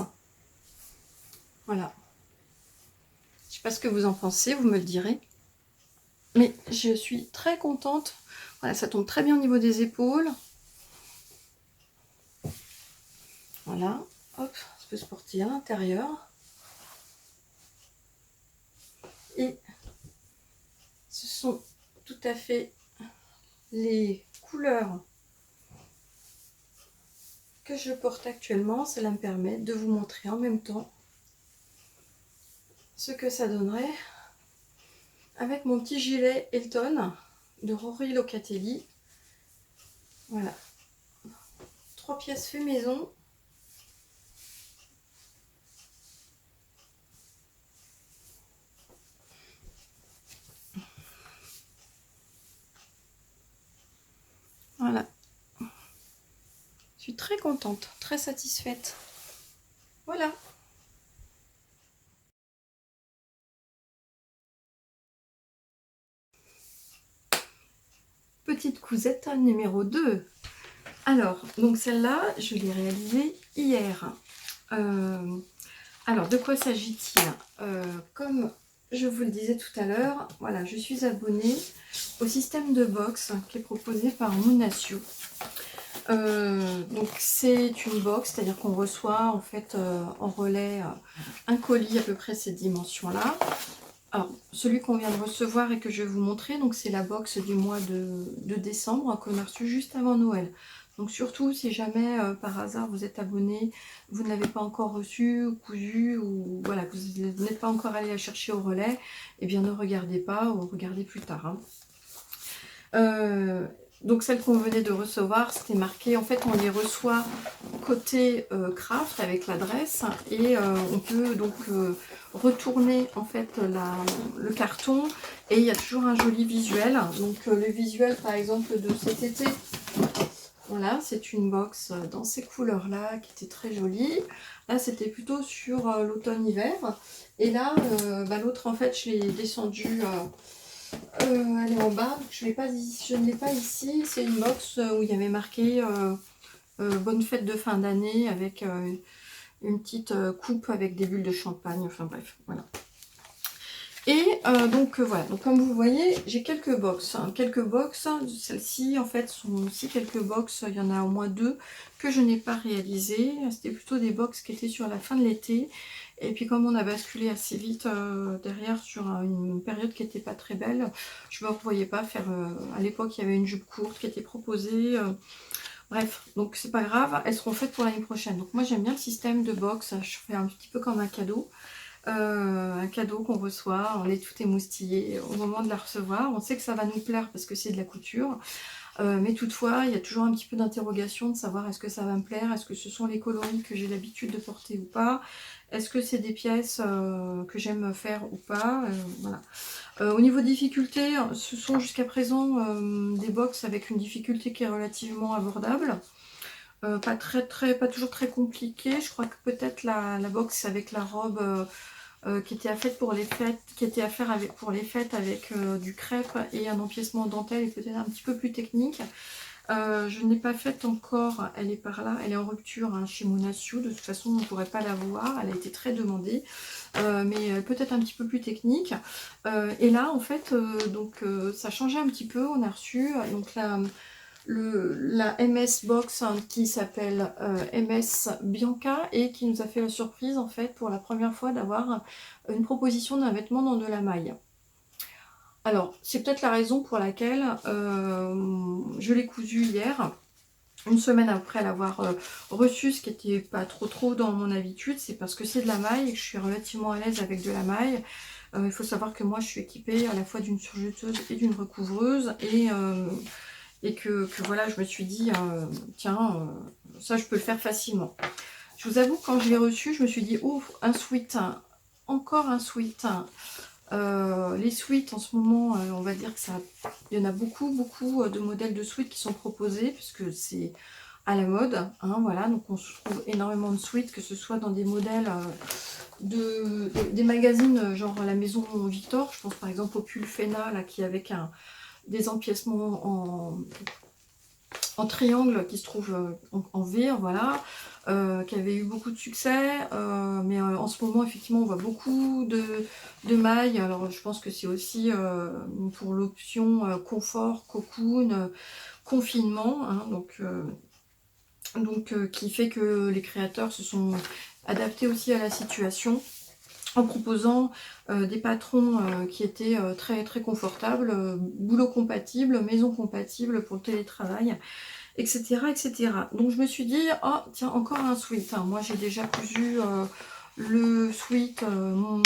Voilà. Je sais pas ce que vous en pensez, vous me le direz. Mais je suis très contente. Voilà, ça tombe très bien au niveau des épaules. Voilà, hop, ça peut se porter à l'intérieur. Et ce sont tout à fait les couleurs que je porte actuellement. Cela me permet de vous montrer en même temps ce que ça donnerait avec mon petit gilet Elton de Rory Locatelli. Voilà, 3 pièces fait maison. Voilà, je suis très contente, très satisfaite. Voilà. Petite cousette numéro 2. Alors, donc celle-là, je l'ai réalisée hier. Alors, de quoi s'agit-il? Comme je vous le disais tout à l'heure, voilà, je suis abonnée au système de box qui est proposé par Moonatio. Donc c'est une box, c'est-à-dire qu'on reçoit en fait en relais un colis à peu près ces dimensions-là. Alors, celui qu'on vient de recevoir et que je vais vous montrer, donc c'est la box du mois de décembre qu'on a reçu juste avant Noël. Donc surtout, si jamais par hasard vous êtes abonné, vous ne l'avez pas encore reçu, ou cousu, ou voilà, vous n'êtes pas encore allé la chercher au relais, eh bien ne regardez pas ou regardez plus tard. Hein. Donc celle qu'on venait de recevoir, c'était marqué, en fait on les reçoit côté craft avec l'adresse et on peut donc retourner en fait le carton et il y a toujours un joli visuel. Donc le visuel par exemple de cet été, voilà, c'est une box dans ces couleurs là qui était très jolie. Là c'était plutôt sur l'automne-hiver et là l'autre en fait je l'ai descendu. Elle est en bas, donc je ne l'ai pas ici. C'est une box où il y avait marqué bonne fête de fin d'année avec une petite coupe avec des bulles de champagne. Enfin bref, voilà. Et donc voilà, donc comme vous voyez, j'ai quelques box. Quelques box, celles-ci en fait sont aussi quelques box, il y en a au moins 2 que je n'ai pas réalisées. C'était plutôt des box qui étaient sur la fin de l'été. Et puis comme on a basculé assez vite derrière sur une période qui n'était pas très belle, je ne me revoyais pas faire... à l'époque, il y avait une jupe courte qui était proposée. Bref, donc c'est pas grave, elles seront faites pour l'année prochaine. Donc moi j'aime bien le système de box, je fais un petit peu comme un cadeau. Un cadeau qu'on reçoit, on est tout émoustillé au moment de la recevoir. On sait que ça va nous plaire parce que c'est de la couture. Mais toutefois, il y a toujours un petit peu d'interrogation de savoir est-ce que ça va me plaire, est-ce que ce sont les coloris que j'ai l'habitude de porter ou pas, est-ce que c'est des pièces que j'aime faire ou pas, voilà. Au niveau difficulté, ce sont jusqu'à présent des box avec une difficulté qui est relativement abordable. Pas toujours très compliqué. Je crois que peut-être la box avec la robe qui était à faire pour les fêtes, pour les fêtes avec du crêpe et un empiècement en dentelle est peut-être un petit peu plus technique. Je n'ai pas faite encore, elle est par là, elle est en rupture hein, chez Monasio, de toute façon on ne pourrait pas la voir, elle a été très demandée, mais peut-être un petit peu plus technique. Et là en fait, ça changeait un petit peu, on a reçu donc la MS Box hein, qui s'appelle MS Bianca et qui nous a fait la surprise en fait pour la première fois d'avoir une proposition d'un vêtement dans de la maille. Alors c'est peut-être la raison pour laquelle je l'ai cousu hier, une semaine après l'avoir reçu, ce qui n'était pas trop dans mon habitude, c'est parce que c'est de la maille et que je suis relativement à l'aise avec de la maille. Il faut savoir que moi je suis équipée à la fois d'une surjeteuse et d'une recouvreuse et que voilà, je me suis dit, tiens, ça je peux le faire facilement. Je vous avoue, quand je l'ai reçu, je me suis dit, oh, un sweat, encore un sweat. Les sweats en ce moment, on va dire que il y en a beaucoup de modèles de sweats qui sont proposés, puisque c'est à la mode, hein, voilà, donc on se trouve énormément de sweats, que ce soit dans des modèles des magazines genre la maison Victor, je pense par exemple au pull Fena, là, qui est avec des empiècements en triangle qui se trouve en V, voilà, qui avait eu beaucoup de succès, mais en ce moment effectivement on voit beaucoup de mailles, alors je pense que c'est aussi pour l'option confort, cocoon, confinement, hein, qui fait que les créateurs se sont adaptés aussi à la situation en proposant des patrons qui étaient très confortables, boulot compatible, maison compatible pour le télétravail, etc., etc. Donc je me suis dit, oh tiens, encore un sweat. Moi j'ai déjà cousu le sweat, mon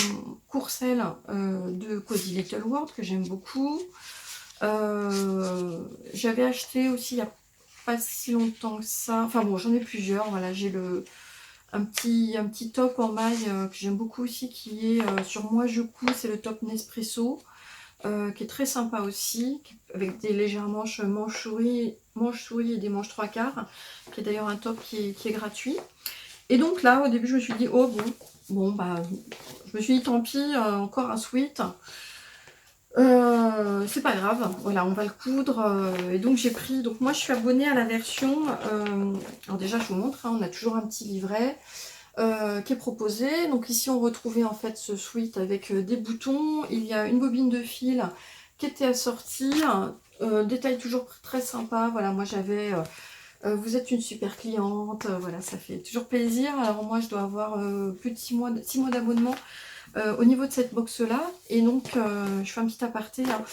courcelle de Cozy Little World que j'aime beaucoup. J'avais acheté aussi il n'y a pas si longtemps que ça, enfin bon j'en ai plusieurs, voilà, j'ai un petit top en maille que j'aime beaucoup aussi qui est sur Moi Je Couds, c'est le top Nespresso qui est très sympa aussi, avec des légères manches souris et des manches 3/4, qui est d'ailleurs un top qui est gratuit. Et donc là au début je me suis dit oh bon bah je me suis dit tant pis, encore un sweat. C'est pas grave, voilà, on va le coudre. Et donc j'ai pris, donc moi je suis abonnée à la version, alors déjà je vous montre, hein, on a toujours un petit livret qui est proposé. Donc ici on retrouvait en fait ce sweat avec des boutons, il y a une bobine de fil qui était assortie, détail toujours très sympa, voilà, moi j'avais, vous êtes une super cliente, voilà, ça fait toujours plaisir. Alors moi je dois avoir plus de 6 mois d'abonnement au niveau de cette box là, et donc je fais un petit aparté là.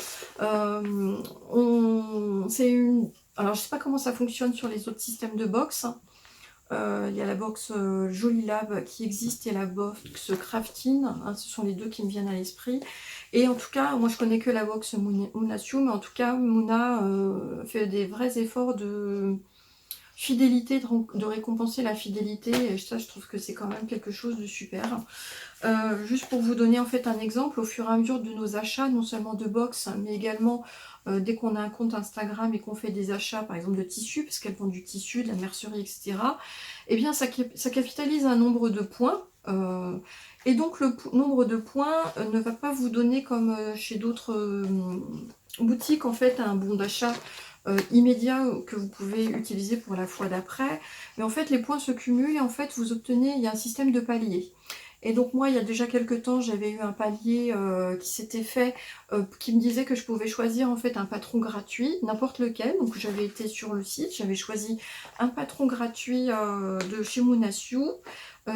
C'est une, alors je sais pas comment ça fonctionne sur les autres systèmes de box, Il y a la box Jolie Lab qui existe et la box Crafting, hein, ce sont les deux qui me viennent à l'esprit. Et en tout cas, moi je connais que la box Moonasiu, mais en tout cas Moona fait des vrais efforts de fidélité, de récompenser la fidélité, et ça je trouve que c'est quand même quelque chose de super. Juste pour vous donner en fait un exemple, au fur et à mesure de nos achats, non seulement de box, mais également dès qu'on a un compte Instagram et qu'on fait des achats par exemple de tissus, parce qu'elles vendent du tissu, de la mercerie, etc., eh bien ça capitalise un nombre de points. Et donc le nombre de points ne va pas vous donner comme chez d'autres boutiques en fait un bon d'achat immédiat que vous pouvez utiliser pour la fois d'après. Mais en fait, les points se cumulent et en fait, vous obtenez, il y a un système de paliers. Et donc moi, il y a déjà quelques temps, j'avais eu un palier qui s'était fait, qui me disait que je pouvais choisir en fait un patron gratuit, n'importe lequel. Donc j'avais été sur le site, j'avais choisi un patron gratuit de chez Moonasiu.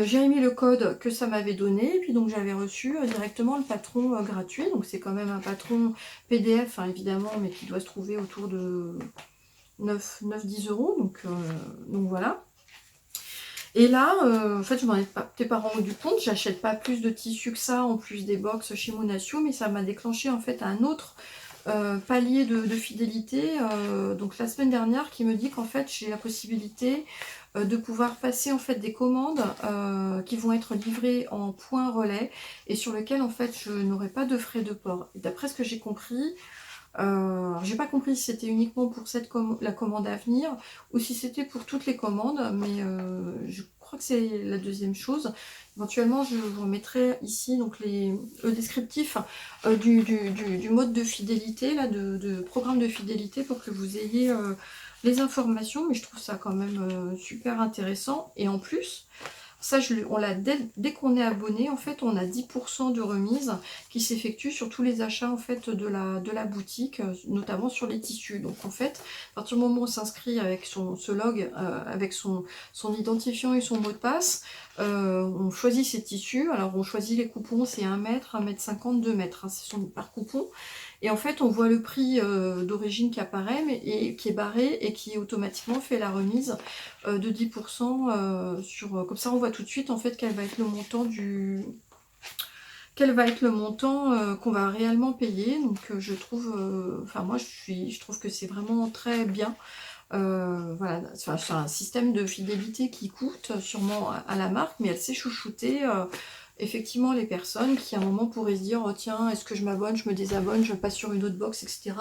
J'ai mis le code que ça m'avait donné, et puis donc j'avais reçu directement le patron gratuit. Donc c'est quand même un patron PDF, hein, évidemment, mais qui doit se trouver autour de 9-10 euros. Donc voilà. Et là, en fait, je m'en étais pas rendu compte, j'achète pas plus de tissus que ça, en plus des box chez Moonasiu, mais ça m'a déclenché en fait un autre palier de fidélité, donc la semaine dernière, qui me dit qu'en fait j'ai la possibilité de pouvoir passer en fait des commandes qui vont être livrées en point relais et sur lesquelles en fait je n'aurai pas de frais de port. Et d'après ce que j'ai compris, j'ai pas compris si c'était uniquement pour la commande à venir ou si c'était pour toutes les commandes, mais je crois que c'est la deuxième chose. Éventuellement, je vous remettrai ici donc le descriptif du mode de fidélité, là, de programme de fidélité pour que vous ayez les informations, mais je trouve ça quand même super intéressant. Et en plus, ça, on l'a dès qu'on est abonné, en fait, on a 10% de remise qui s'effectue sur tous les achats en fait de la boutique, notamment sur les tissus. Donc en fait, à partir du moment où on s'inscrit avec ce log, avec son identifiant et son mot de passe, on choisit ses tissus. Alors on choisit les coupons, c'est 1 mètre, 1,50 m, 2 mètres, hein, c'est par coupon. Et en fait, on voit le prix d'origine qui apparaît, et qui est barré et qui automatiquement fait la remise de 10% sur. Comme ça, on voit tout de suite en fait quel va être le montant qu'on va réellement payer. Donc je trouve, enfin moi je trouve que c'est vraiment très bien. Voilà, c'est un système de fidélité qui coûte sûrement à la marque, mais elle sait chouchouter effectivement les personnes qui à un moment pourraient se dire oh tiens, est-ce que je m'abonne, je me désabonne, je passe sur une autre box, etc.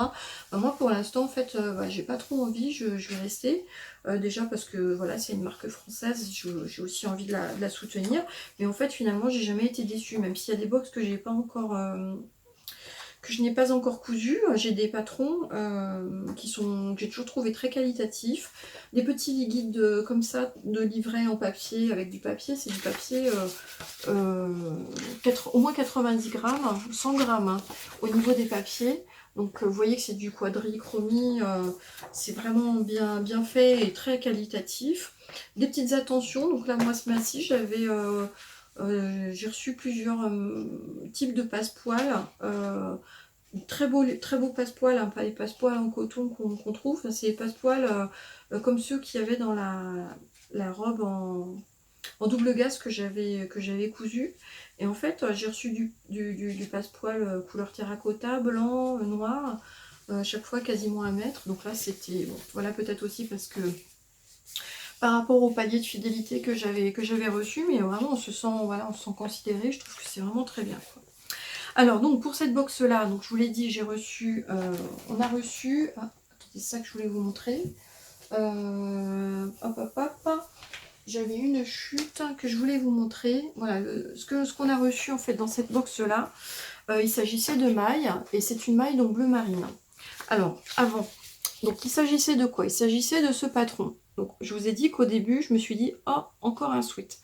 Moi pour l'instant en fait j'ai pas trop envie, je vais rester déjà parce que voilà, c'est une marque française, j'ai aussi envie de la soutenir, mais en fait finalement j'ai jamais été déçue, même s'il y a des box que j'ai pas encore que je n'ai pas encore cousu. J'ai des patrons que j'ai toujours trouvé très qualitatifs. Des petits guides comme ça de livret en papier, avec du papier, c'est du papier au moins 90 grammes, 100 grammes hein, au niveau des papiers. Donc vous voyez que c'est du quadrichromie, c'est vraiment bien fait et très qualitatif. Des petites attentions, donc là moi ce mois-ci j'ai reçu plusieurs types de passepoils. Très beau passepoil, hein, pas les passepoils en coton qu'on trouve, c'est les passepoils comme ceux qu'il y avait dans la robe en double gaze que j'avais cousu. Et en fait, j'ai reçu du passepoil couleur terracotta, blanc, noir, chaque fois quasiment 1 mètre. Donc là, c'était bon, voilà, peut-être aussi parce que par rapport au palier de fidélité que j'avais reçu, mais vraiment on se sent considéré. Je trouve que c'est vraiment très bien, quoi. Alors donc pour cette box là, donc je vous l'ai dit, on a reçu, c'est ça que je voulais vous montrer. J'avais une chute que je voulais vous montrer. Voilà ce qu'on a reçu en fait dans cette box là. Il s'agissait de mailles et c'est une maille donc bleu marine. Alors avant, donc il s'agissait de quoi? Il s'agissait de ce patron. Donc je vous ai dit qu'au début je me suis dit oh encore un sweat.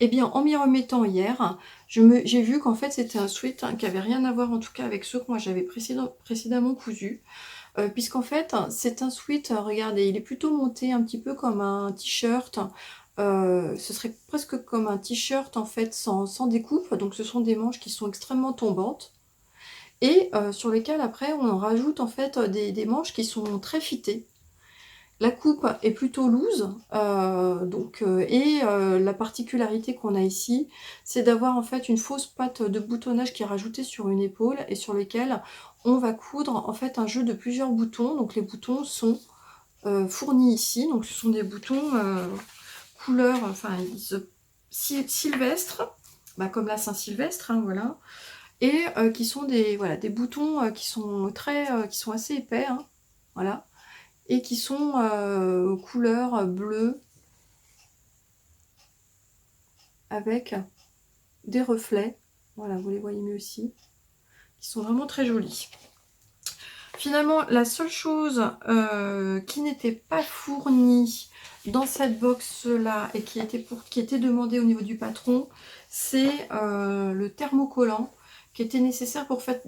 Eh bien, en m'y remettant hier, j'ai vu qu'en fait c'était un sweat qui avait rien à voir en tout cas avec ceux que moi j'avais précédemment cousu. Puisqu'en fait c'est un sweat, regardez, il est plutôt monté un petit peu comme un t-shirt. Ce serait presque comme un t-shirt en fait sans découpe. Donc ce sont des manches qui sont extrêmement tombantes. Et sur lesquelles après on en rajoute en fait des manches qui sont très fitées. La coupe est plutôt loose, la particularité qu'on a ici, c'est d'avoir en fait une fausse patte de boutonnage qui est rajoutée sur une épaule et sur lesquelles on va coudre en fait un jeu de plusieurs boutons. Donc les boutons sont fournis ici, donc ce sont des boutons couleur, enfin sylvestre, bah, comme la Saint-Sylvestre, hein, voilà, et qui sont des, voilà, des boutons qui sont qui sont assez épais, hein, voilà, et qui sont couleur bleu avec des reflets. Voilà, vous les voyez mieux ici. Qui sont vraiment très jolis. Finalement, la seule chose qui n'était pas fournie dans cette box-là et qui était demandée au niveau du patron, c'est le thermocollant qui était nécessaire pour faire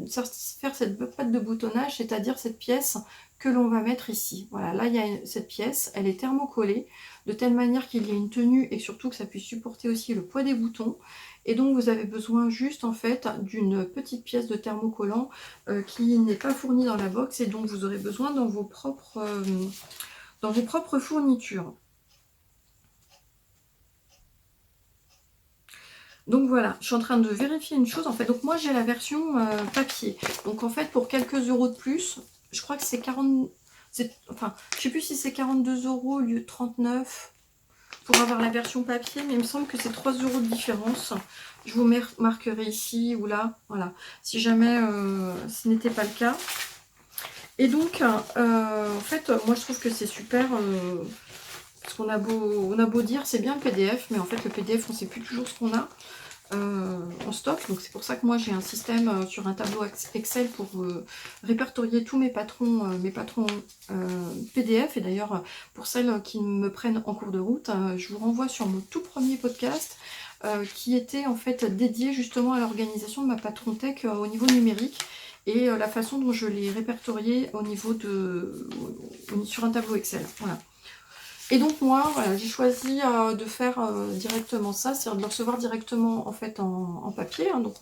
cette patte de boutonnage, c'est-à-dire cette pièce que l'on va mettre ici. Voilà, là il y a cette pièce, elle est thermocollée, de telle manière qu'il y ait une tenue et surtout que ça puisse supporter aussi le poids des boutons. Et donc vous avez besoin juste en fait d'une petite pièce de thermocollant qui n'est pas fournie dans la box et donc vous aurez besoin dans vos propres fournitures. Donc voilà, je suis en train de vérifier une chose en fait. Donc moi j'ai la version papier. Donc en fait pour quelques euros de plus, je crois que c'est 40... Enfin, je sais plus si c'est 42 euros au lieu de 39 pour avoir la version papier, mais il me semble que c'est 3 euros de différence. Je vous marquerai ici ou là, voilà, si jamais ce n'était pas le cas. Et donc, en fait, moi je trouve que c'est super, parce qu'on a beau dire c'est bien le PDF, mais en fait le PDF on ne sait plus toujours ce qu'on a en stock. Donc c'est pour ça que moi j'ai un système sur un tableau Excel pour répertorier tous mes patrons PDF. Et d'ailleurs, pour celles qui me prennent en cours de route, je vous renvoie sur mon tout premier podcast qui était en fait dédié justement à l'organisation de ma patron tech au niveau numérique et la façon dont je l'ai répertorié au niveau sur un tableau Excel. Voilà. Et donc moi, voilà, j'ai choisi de faire directement ça, c'est-à-dire de le recevoir directement en fait en papier. Hein, donc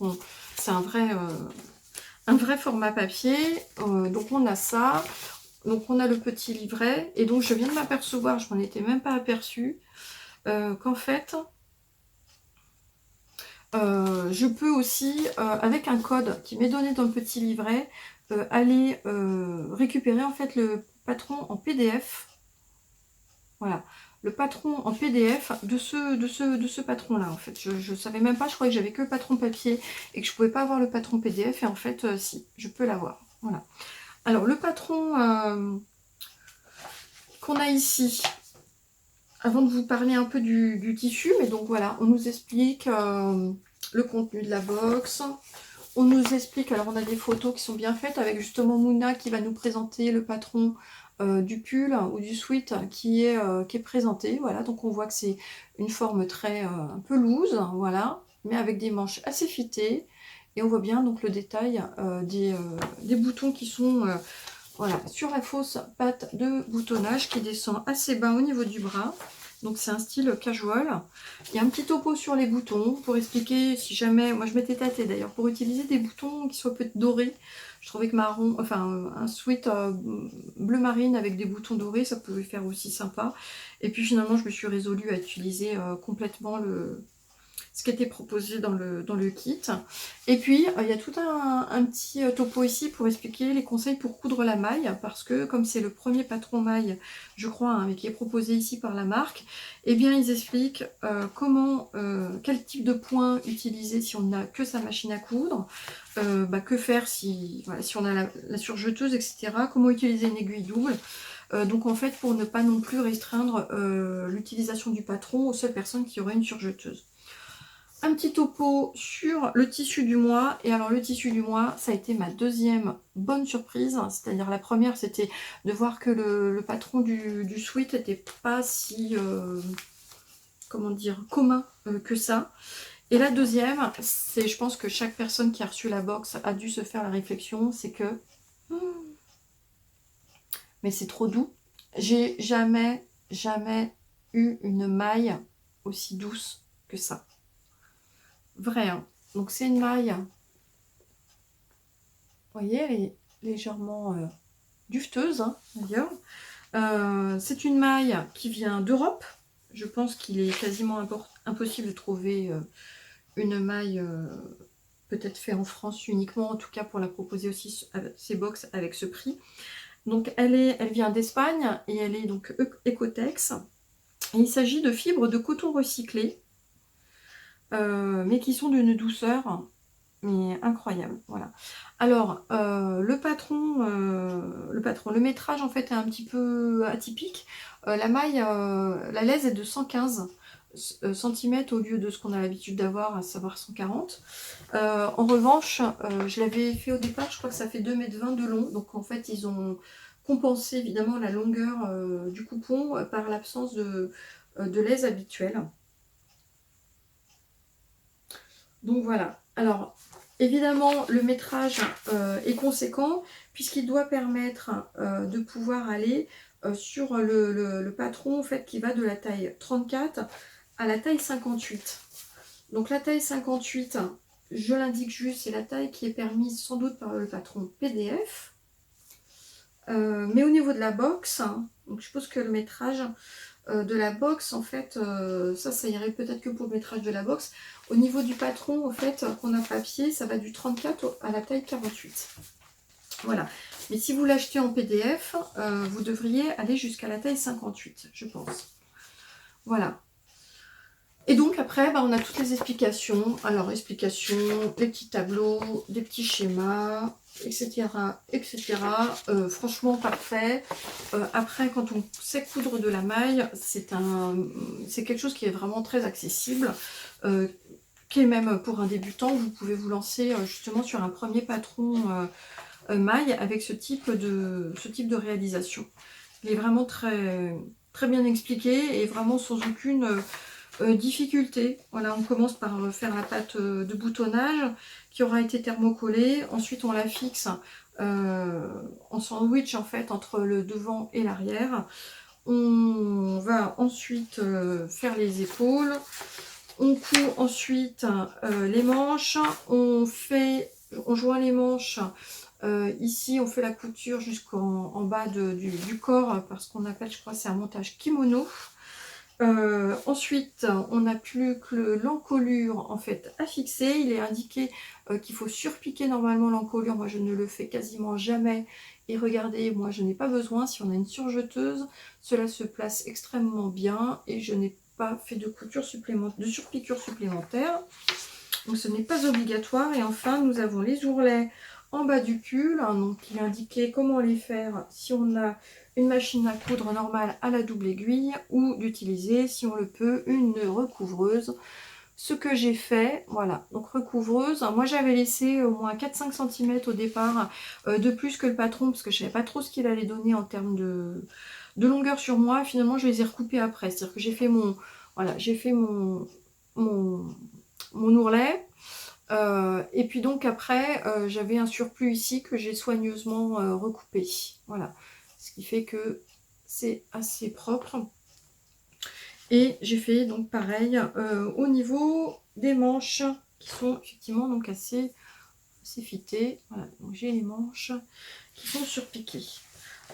c'est un vrai format papier. Donc on a ça. Donc on a le petit livret. Et donc je viens de m'apercevoir, je m'en étais même pas aperçue, qu'en fait, je peux aussi, avec un code qui m'est donné dans le petit livret, aller récupérer en fait le patron en PDF. Voilà, le patron en PDF de ce patron-là, en fait. Je savais même pas, je croyais que j'avais que le patron papier et que je pouvais pas avoir le patron PDF. Et en fait, si, je peux l'avoir. Voilà. Alors, le patron qu'on a ici, avant de vous parler un peu du tissu, mais donc voilà, on nous explique le contenu de la box. On nous explique, alors on a des photos qui sont bien faites avec justement Mouna qui va nous présenter le patron du pull ou du sweat qui est présenté. Voilà, donc on voit que c'est une forme très un peu loose, voilà, mais avec des manches assez fitées. Et on voit bien donc le détail des boutons qui sont voilà, sur la fausse patte de boutonnage qui descend assez bas au niveau du bras. Donc c'est un style casual. Il y a un petit topo sur les boutons pour expliquer si jamais... Moi je m'étais tâtée d'ailleurs pour utiliser des boutons qui soient peut-être dorés. Je trouvais que marron, enfin un sweat bleu marine avec des boutons dorés, ça pouvait faire aussi sympa. Et puis finalement je me suis résolue à utiliser complètement ce qui était proposé dans le kit. Et puis, il y a tout un petit topo ici pour expliquer les conseils pour coudre la maille, parce que comme c'est le premier patron maille, je crois, hein, mais qui est proposé ici par la marque, eh bien, ils expliquent quel type de point utiliser si on n'a que sa machine à coudre, que faire si on a la surjeteuse, etc., comment utiliser une aiguille double. Donc en fait, pour ne pas non plus restreindre l'utilisation du patron aux seules personnes qui auraient une surjeteuse. Un petit topo sur le tissu du mois. Et alors le tissu du mois, ça a été ma deuxième bonne surprise. C'est-à-dire la première, c'était de voir que le patron du sweat n'était pas si, comment dire, commun que ça. Et la deuxième, c'est, je pense que chaque personne qui a reçu la box a dû se faire la réflexion, c'est que... mais c'est trop doux. J'ai jamais eu une maille aussi douce que ça. Vrai, hein. Donc c'est une maille, vous voyez, elle est légèrement duveteuse, hein, d'ailleurs. C'est une maille qui vient d'Europe. Je pense qu'il est quasiment impossible de trouver une maille peut-être faite en France uniquement, en tout cas pour la proposer aussi ces box avec ce prix. Donc elle vient d'Espagne et elle est donc Ecotex. Et il s'agit de fibres de coton recyclé, mais qui sont d'une douceur mais incroyable. Voilà. Alors le métrage en fait est un petit peu atypique. La maille, la laise est de 115 cm au lieu de ce qu'on a l'habitude d'avoir, à savoir 140. En revanche, je l'avais fait au départ, je crois que ça fait 2,20 m de long. Donc en fait, ils ont compensé évidemment la longueur du coupon par l'absence de laise habituelle. Donc voilà. Alors, évidemment, le métrage est conséquent puisqu'il doit permettre de pouvoir aller sur le patron en fait, qui va de la taille 34 à la taille 58. Donc la taille 58, je l'indique juste, c'est la taille qui est permise sans doute par le patron PDF. Mais au niveau de la box, donc je suppose que le métrage de la box, en fait, ça irait peut-être que pour le métrage de la box. Au niveau du patron, en fait, qu'on a papier, ça va du 34 à la taille 48. Voilà. Mais si vous l'achetez en PDF, vous devriez aller jusqu'à la taille 58, je pense. Voilà. Et donc après, on a toutes les explications. Alors, explications, des petits tableaux, des petits schémas, etc. etc. Franchement, parfait. Après, quand on sait coudre de la maille, c'est quelque chose qui est vraiment très accessible. Qui est même pour un débutant, vous pouvez vous lancer justement sur un premier patron maille avec ce type de réalisation. Il est vraiment très, très bien expliqué et vraiment sans aucune difficulté. Voilà, on commence par faire la pâte de boutonnage qui aura été thermocollée. Ensuite, on la fixe en sandwich en fait entre le devant et l'arrière. On va ensuite faire les épaules. On coud ensuite les manches. On joint les manches. Ici, on fait la couture jusqu'en bas du corps parce qu'on appelle, je crois, c'est un montage kimono. Ensuite, on n'a plus que l'encolure en fait à fixer. Il est indiqué qu'il faut surpiquer normalement l'encolure. Moi, je ne le fais quasiment jamais. Et regardez, moi, je n'ai pas besoin. Si on a une surjeteuse, cela se place extrêmement bien. Et je n'ai pas fait de surpiqûre supplémentaire. Donc, ce n'est pas obligatoire. Et enfin, nous avons les ourlets en bas du pull. Donc, il est indiqué comment les faire si on a une machine à coudre normale à la double aiguille ou d'utiliser, si on le peut, une recouvreuse. Ce que j'ai fait, voilà, donc recouvreuse. Moi, j'avais laissé au moins 4-5 cm au départ de plus que le patron parce que je ne savais pas trop ce qu'il allait donner en termes de longueur sur moi. Finalement, je les ai recoupés après. C'est-à-dire que j'ai fait mon ourlet. Et puis donc après, j'avais un surplus ici que j'ai soigneusement recoupé. Voilà. Ce qui fait que c'est assez propre. Et j'ai fait donc pareil au niveau des manches qui sont effectivement donc assez fitées. Voilà, donc j'ai les manches qui sont surpiquées.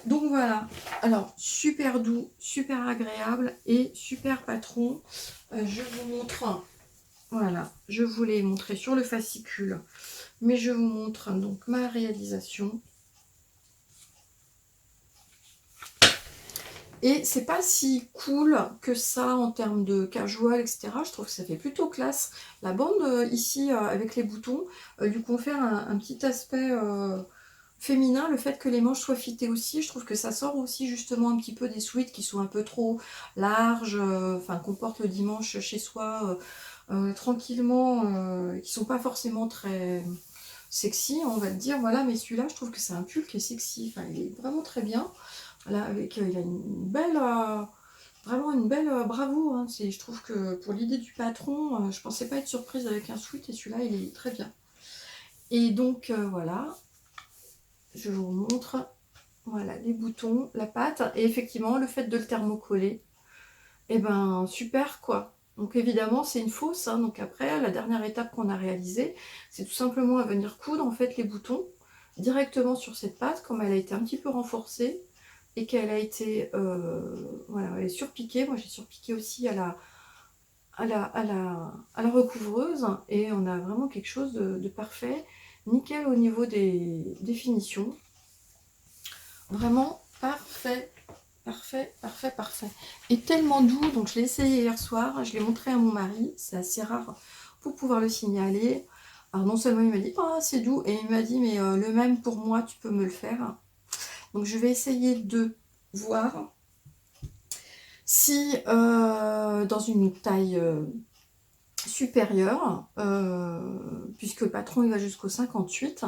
Donc voilà, alors super doux, super agréable et super patron. Je vous montre, voilà, je vous l'ai montré sur le fascicule, mais je vous montre donc ma réalisation. Et c'est pas si cool que ça en termes de casual, etc. Je trouve que ça fait plutôt classe. La bande ici avec les boutons lui confère un petit aspect féminin. Le fait que les manches soient fitées aussi, je trouve que ça sort aussi justement un petit peu des sweats qui sont un peu trop larges, enfin qu'on porte le dimanche chez soi tranquillement, qui sont pas forcément très sexy, on va le dire. Voilà, mais celui-là, je trouve que c'est un pull qui est sexy. Enfin, il est vraiment très bien. Là, avec, il a une belle, vraiment une belle bravoure. Hein. Je trouve que pour l'idée du patron, je pensais pas être surprise avec un sweat et celui-là, il est très bien. Et donc, voilà, je vous montre, voilà, les boutons, la pâte. Et effectivement, le fait de le thermocoller, et ben, super, quoi. Donc évidemment, c'est une fausse. Hein. Donc après, la dernière étape qu'on a réalisée, c'est tout simplement à venir coudre, en fait, les boutons directement sur cette pâte, comme elle a été un petit peu renforcée. et qu'elle a été voilà, elle est surpiquée. Moi j'ai surpiqué aussi à la recouvreuse, et on a vraiment quelque chose de parfait, nickel au niveau des finitions. Vraiment parfait, parfait, parfait, parfait. Et tellement doux, donc je l'ai essayé hier soir, je l'ai montré à mon mari, c'est assez rare pour pouvoir le signaler. Alors non seulement il m'a dit « Ah, c'est doux », et il m'a dit « Mais le même pour moi, tu peux me le faire ». Donc je vais essayer de voir si dans une taille supérieure, puisque le patron il va jusqu'au 58,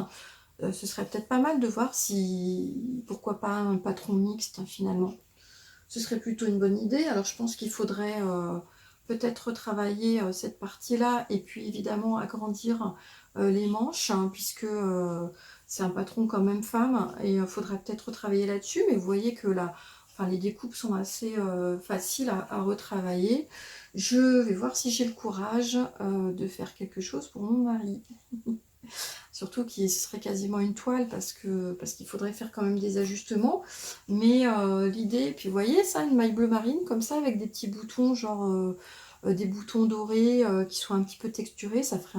ce serait peut-être pas mal de voir si, pourquoi pas un patron mixte finalement. Ce serait plutôt une bonne idée. Alors je pense qu'il faudrait peut-être retravailler cette partie-là, et puis évidemment agrandir les manches, hein, puisque c'est un patron quand même femme, et il faudrait peut-être retravailler là-dessus. Mais vous voyez que là, enfin, les découpes sont assez faciles à retravailler. Je vais voir si j'ai le courage de faire quelque chose pour mon mari. Surtout qu'il serait quasiment une toile, parce qu'il faudrait faire quand même des ajustements. Mais l'idée, puis vous voyez ça, une maille bleu marine comme ça, avec des petits boutons, genre des boutons dorés qui sont un petit peu texturés, ça ferait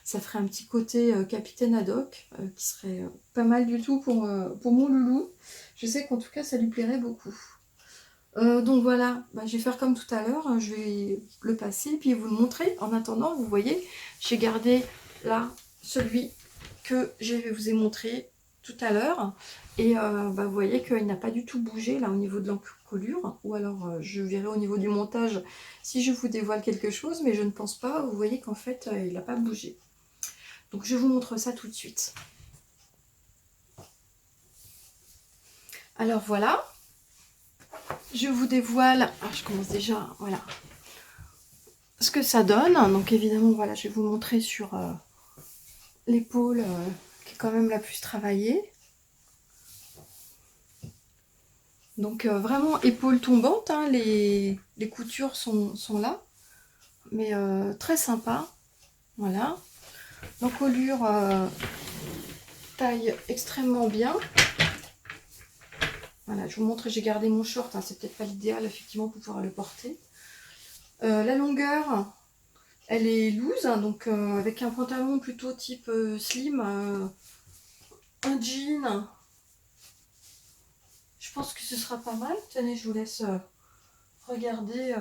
ça ferait un petit côté Capitaine Haddock, qui serait pas mal du tout pour mon loulou. Je sais qu'en tout cas ça lui plairait beaucoup. Donc voilà, bah, je vais faire comme tout à l'heure, hein, je vais le passer et puis vous le montrer. En attendant, vous voyez, j'ai gardé là celui que je vous ai montré tout à l'heure, et bah, vous voyez qu'il n'a pas du tout bougé là au niveau de l'encolure, ou alors je verrai au niveau du montage si je vous dévoile quelque chose, mais je ne pense pas. Vous voyez qu'en fait il n'a pas bougé. Donc je vous montre ça tout de suite. Alors voilà, je vous dévoile, je commence déjà, voilà, ce que ça donne. Donc évidemment, voilà, je vais vous montrer sur l'épaule qui est quand même la plus travaillée. Donc vraiment épaule tombante, hein, les coutures sont là, mais très sympa. Voilà, l'encolure taille extrêmement bien. Voilà, je vous montre, j'ai gardé mon short, hein, c'est peut-être pas l'idéal effectivement pour pouvoir le porter. La longueur, elle est loose, hein, donc avec un pantalon plutôt type slim, un jean, je pense que ce sera pas mal. Tenez, je vous laisse regarder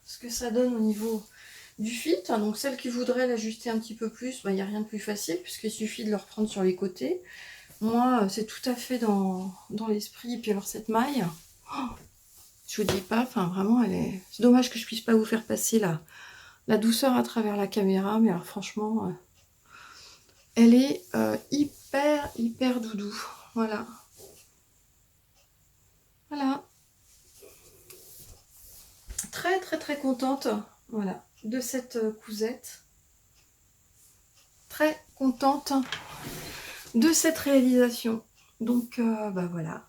ce que ça donne au niveau du fit. Donc celle qui voudrait l'ajuster un petit peu plus, il n'y a rien de plus facile, puisqu'il suffit de le reprendre sur les côtés. Moi, c'est tout à fait dans l'esprit. Et puis alors cette maille, je vous dis pas, enfin vraiment, c'est dommage que je puisse pas vous faire passer la douceur à travers la caméra, mais alors franchement, elle est hyper doudou. Voilà. Voilà. Très contente, voilà, de cette cousette. Très contente de cette réalisation. Donc bah voilà.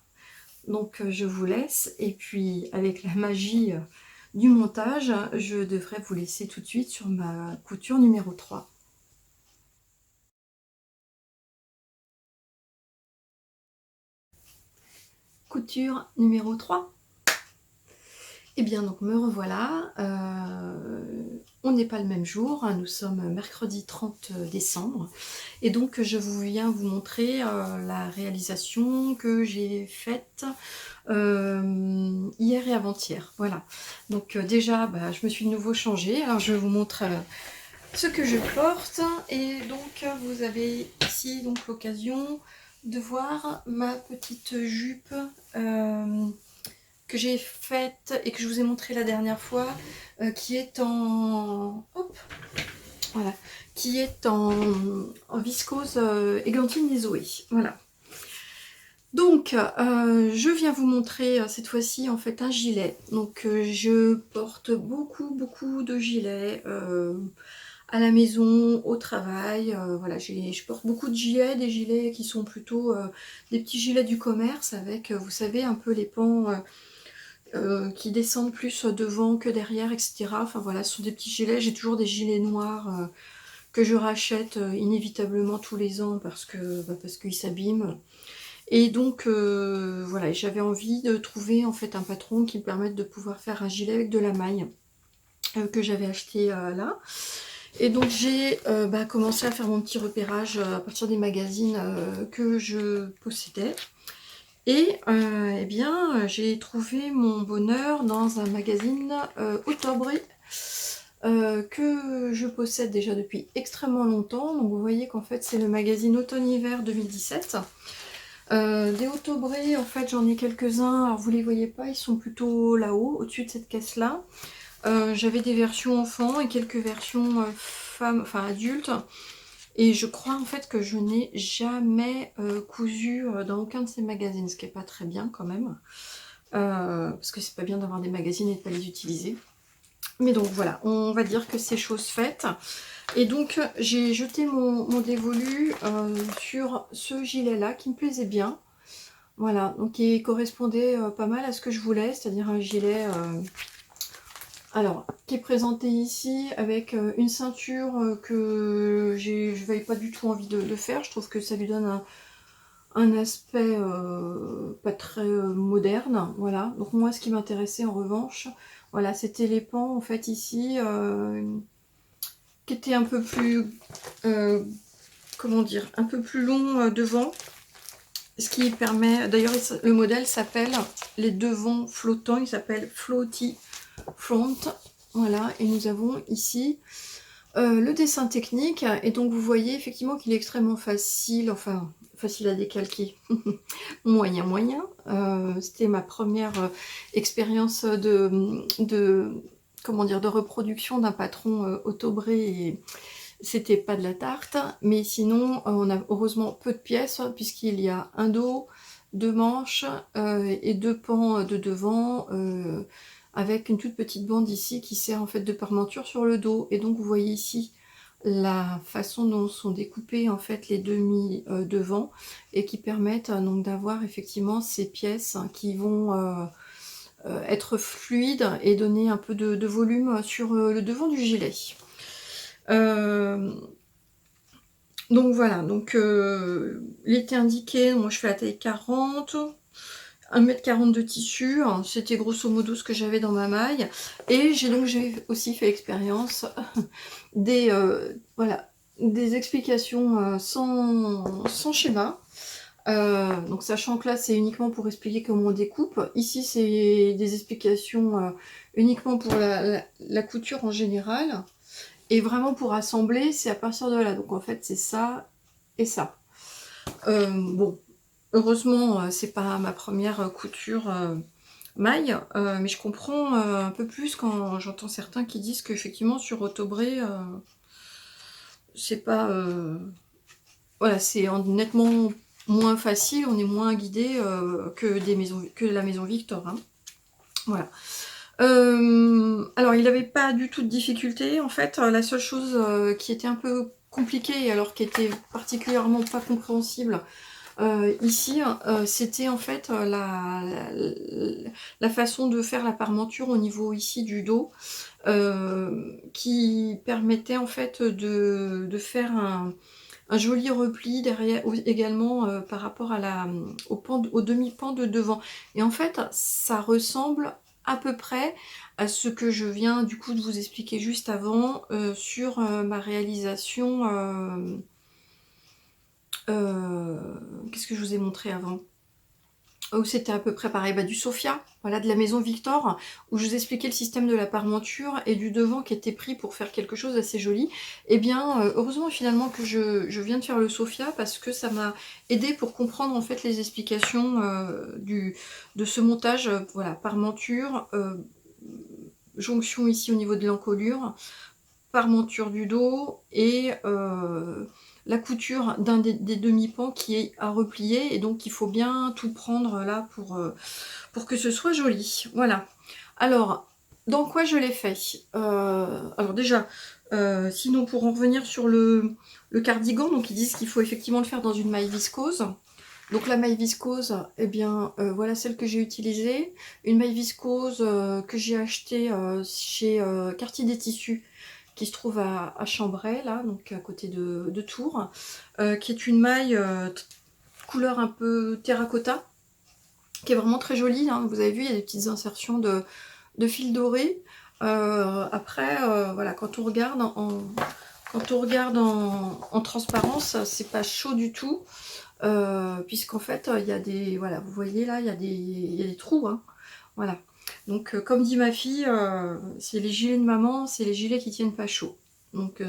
Donc je vous laisse, et puis avec la magie du montage, je devrais vous laisser tout de suite sur ma couture numéro 3. Couture numéro 3. Et bien donc me revoilà, on n'est pas le même jour, hein, nous sommes mercredi 30 décembre, et donc je viens vous montrer la réalisation que j'ai faite hier et avant-hier. Voilà, donc déjà bah, je me suis de nouveau changée, alors je vous montre ce que je porte, et donc vous avez ici donc l'occasion de voir ma petite jupe que j'ai faite et que je vous ai montré la dernière fois, qui est en hop, voilà, qui est en viscose églantine et Zoé. Voilà. Donc je viens vous montrer cette fois-ci en fait un gilet. Donc je porte beaucoup de gilets à la maison, au travail. Voilà, je porte beaucoup de gilets, des gilets qui sont plutôt des petits gilets du commerce avec, vous savez, un peu les pans qui descendent plus devant que derrière, etc. Enfin voilà, ce sont des petits gilets. J'ai toujours des gilets noirs que je rachète inévitablement tous les ans parce qu'ils s'abîment. Et donc voilà, j'avais envie de trouver en fait un patron qui me permette de pouvoir faire un gilet avec de la maille que j'avais acheté là. Et donc j'ai commencé à faire mon petit repérage à partir des magazines que je possédais. Et eh bien, j'ai trouvé mon bonheur dans un magazine Autobré que je possède déjà depuis extrêmement longtemps. Donc vous voyez qu'en fait c'est le magazine Automne-Hiver 2017. Des Autobré, en fait j'en ai quelques-uns. Alors vous les voyez pas, ils sont plutôt là-haut, au-dessus de cette caisse-là. J'avais des versions enfants et quelques versions femmes, enfin adultes. Et je crois en fait que je n'ai jamais cousu dans aucun de ces magazines, ce qui n'est pas très bien quand même. Parce que c'est pas bien d'avoir des magazines et de pas les utiliser. Mais donc voilà, on va dire que c'est chose faite. Et donc j'ai jeté mon dévolu sur ce gilet-là qui me plaisait bien. Voilà, donc il correspondait pas mal à ce que je voulais, c'est-à-dire un gilet... alors, qui est présenté ici avec une ceinture que je n'avais pas du tout envie de faire. Je trouve que ça lui donne un aspect pas très moderne. Voilà. Donc moi, ce qui m'intéressait en revanche, voilà, c'était les pans en fait ici qui étaient un peu plus, comment dire, un peu plus long devant. Ce qui permet, d'ailleurs, le modèle s'appelle les devants flottants. Il s'appelle Floaty Front. Voilà, et nous avons ici le dessin technique, et donc vous voyez effectivement qu'il est extrêmement facile, enfin facile à décalquer, moyen. C'était ma première expérience comment dire, de reproduction d'un patron Autobré, et c'était pas de la tarte, mais sinon on a heureusement peu de pièces, puisqu'il y a un dos, deux manches et deux pans de devant, avec une toute petite bande ici qui sert en fait de parmenture sur le dos. Et donc vous voyez ici la façon dont sont découpés en fait les demi devant, et qui permettent donc d'avoir effectivement ces pièces qui vont être fluides et donner un peu de volume sur le devant du gilet. Donc voilà, donc il était indiqué, moi je fais la taille 40, 1,40 m de tissu, hein, c'était grosso modo ce que j'avais dans ma maille. Et j'ai aussi fait l'expérience des, voilà, des explications sans schéma. Donc sachant que là c'est uniquement pour expliquer comment on découpe. Ici c'est des explications uniquement pour la couture en général. Et vraiment pour assembler, c'est à partir de là. Donc en fait c'est ça et ça. Bon, heureusement c'est pas ma première couture maille, mais je comprends un peu plus quand j'entends certains qui disent qu'effectivement sur Autobré, c'est pas... voilà, c'est nettement moins facile, on est moins guidé que la maison Victor. Hein. Voilà. Alors, il n'avait pas du tout de difficulté. En fait, la seule chose qui était un peu compliquée, alors qui était particulièrement pas compréhensible ici, c'était en fait la façon de faire la parmenture au niveau ici du dos, qui permettait en fait de faire un joli repli derrière, également par rapport à au demi-pan de devant. Et en fait, ça ressemble à peu près à ce que je viens du coup de vous expliquer juste avant sur ma réalisation. Qu'est-ce que je vous ai montré avant? Où c'était à peu près pareil, du Sophia, voilà, de la maison Victor, où je vous expliquais le système de la parmenture et du devant qui était pris pour faire quelque chose d'assez joli. Et bien, heureusement finalement que je viens de faire le Sophia, parce que ça m'a aidé pour comprendre en fait les explications de ce montage, voilà, parmenture, jonction ici au niveau de l'encolure, parmenture du dos et la couture d'un des demi-pans qui est à replier, et donc il faut bien tout prendre là pour que ce soit joli. Voilà. Alors, dans quoi je l'ai fait alors déjà, sinon pour en revenir sur le cardigan, donc ils disent qu'il faut effectivement le faire dans une maille viscose. Donc la maille viscose, eh bien voilà celle que j'ai utilisée. Une maille viscose que j'ai achetée chez Quartier des Tissus, qui se trouve à Chambray, là, donc à côté de Tours, qui est une maille couleur un peu terracotta, qui est vraiment très jolie, hein. Vous avez vu, il y a des petites insertions de fil doré. Après, voilà, quand on regarde en transparence, c'est pas chaud du tout, puisqu'en fait, il y a des, voilà, vous voyez là, il y a des trous, hein, voilà. Donc, comme dit ma fille, c'est les gilets de maman, c'est les gilets qui tiennent pas chaud. Donc,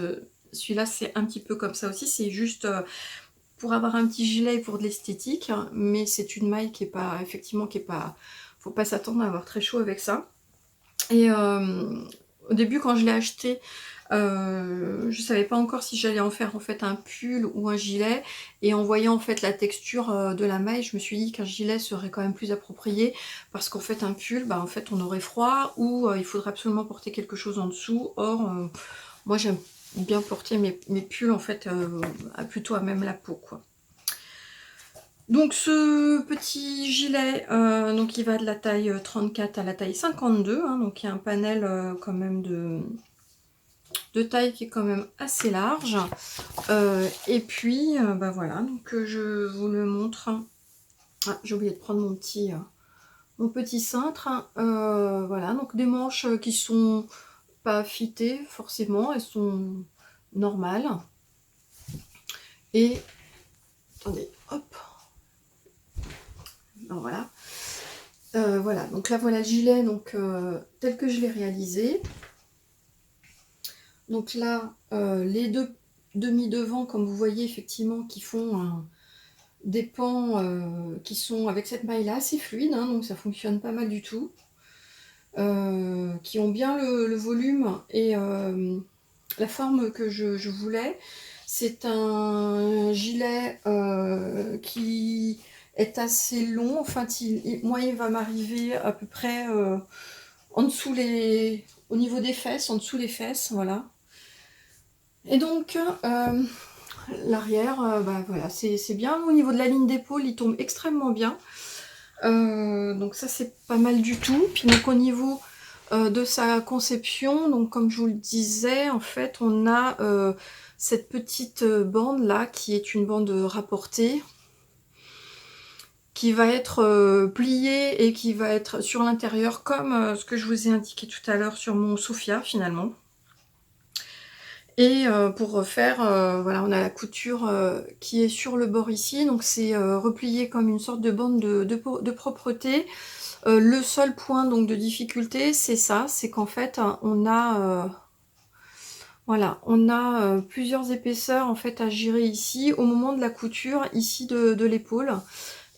celui-là, c'est un petit peu comme ça aussi, c'est juste pour avoir un petit gilet pour de l'esthétique, mais c'est une maille qui est pas, effectivement, qui est pas, faut pas s'attendre à avoir très chaud avec ça. Et au début, quand je l'ai acheté, je savais pas encore si j'allais en faire en fait un pull ou un gilet, et en voyant en fait la texture de la maille, je me suis dit qu'un gilet serait quand même plus approprié, parce qu'en fait un pull, bah en fait on aurait froid, ou il faudrait absolument porter quelque chose en dessous. Or moi j'aime bien porter mes pulls en fait plutôt à même la peau, quoi. Donc ce petit gilet, donc il va de la taille 34 à la taille 52, hein, donc il y a un panel quand même de taille qui est quand même assez large. Et puis bah voilà, donc je vous le montre. Ah, j'ai oublié de prendre mon petit cintre. Voilà, donc des manches qui sont pas fitées forcément, elles sont normales. Et attendez, hop. Alors, voilà. Voilà, donc là voilà le gilet donc, tel que je l'ai réalisé. Donc là, les deux demi-devants, comme vous voyez effectivement, qui font des pans qui sont avec cette maille là assez fluide, hein, donc ça fonctionne pas mal du tout. Qui ont bien le volume et la forme que je voulais. C'est un gilet qui est assez long. Enfin, moi, il va m'arriver à peu près en dessous au niveau des fesses, en dessous les fesses, voilà. Et donc, l'arrière, bah, voilà, c'est bien. Au niveau de la ligne d'épaule, il tombe extrêmement bien. Donc ça, c'est pas mal du tout. Puis donc, au niveau de sa conception, donc comme je vous le disais, en fait, on a cette petite bande là, qui est une bande rapportée, qui va être pliée et qui va être sur l'intérieur, comme ce que je vous ai indiqué tout à l'heure sur mon Sophia, finalement. Et pour refaire, voilà, on a la couture qui est sur le bord ici, donc c'est replié comme une sorte de bande de propreté. Le seul point donc de difficulté, c'est ça, c'est qu'en fait, on a voilà, on a plusieurs épaisseurs en fait à gérer ici au moment de la couture ici de l'épaule.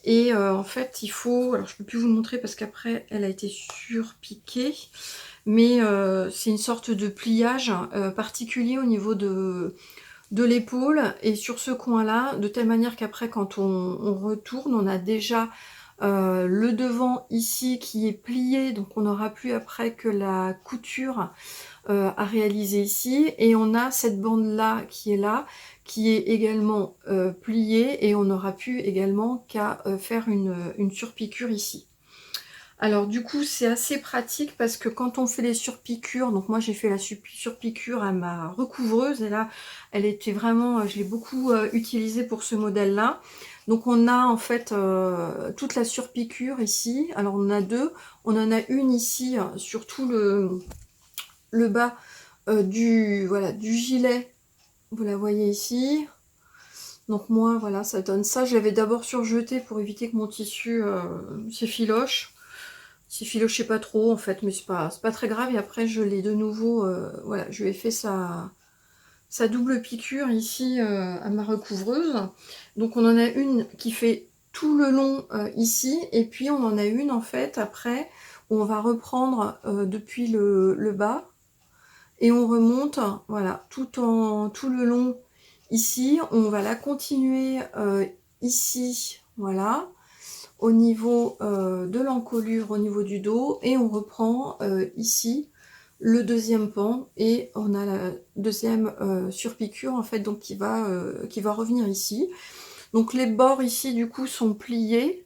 Et en fait, il faut, alors je peux plus vous le montrer parce qu'après elle a été surpiquée, mais c'est une sorte de pliage particulier au niveau de l'épaule et sur ce coin-là, de telle manière qu'après quand on retourne, on a déjà le devant ici qui est plié, donc on n'aura plus après que la couture à réaliser ici, et on a cette bande là qui est également pliée, et on n'aura plus également qu'à faire une surpiqûre ici. Alors du coup c'est assez pratique parce que quand on fait les surpiqûres, donc moi j'ai fait la surpiqûre à ma recouvreuse, et là elle était vraiment, je l'ai beaucoup utilisée pour ce modèle là. Donc on a en fait toute la surpiqûre ici, alors on en a deux, on en a une ici sur tout le bas voilà, du gilet, vous la voyez ici. Donc moi voilà, ça donne ça, je l'avais d'abord surjeté pour éviter que mon tissu s'effiloche. S'effilochait pas trop en fait, mais c'est pas très grave. Et après je l'ai de nouveau, voilà, je lui ai fait sa double piqûre ici à ma recouvreuse. Donc on en a une qui fait tout le long ici, et puis on en a une en fait après où on va reprendre depuis le bas, et on remonte, voilà, tout le long ici. On va la continuer ici, voilà, au niveau de l'encolure, au niveau du dos, et on reprend ici le deuxième pan, et on a la deuxième surpiqûre en fait, donc qui va revenir ici. Donc les bords ici du coup sont pliés.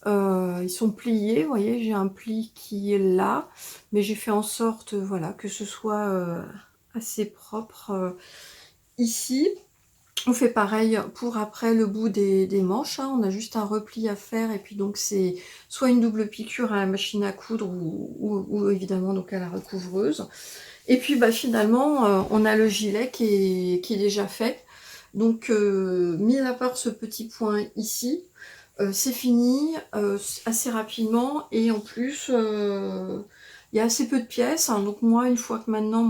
Ils sont pliés, vous voyez, j'ai un pli qui est là, mais j'ai fait en sorte voilà, que ce soit assez propre ici. On fait pareil pour après le bout des manches, hein. On a juste un repli à faire et puis donc c'est soit une double piqûre à la machine à coudre ou évidemment donc à la recouvreuse. Et puis bah, finalement, on a le gilet qui est déjà fait. Donc, mis à part ce petit point ici, c'est fini assez rapidement. Et en plus, il y a assez peu de pièces, hein. Donc moi, une fois que maintenant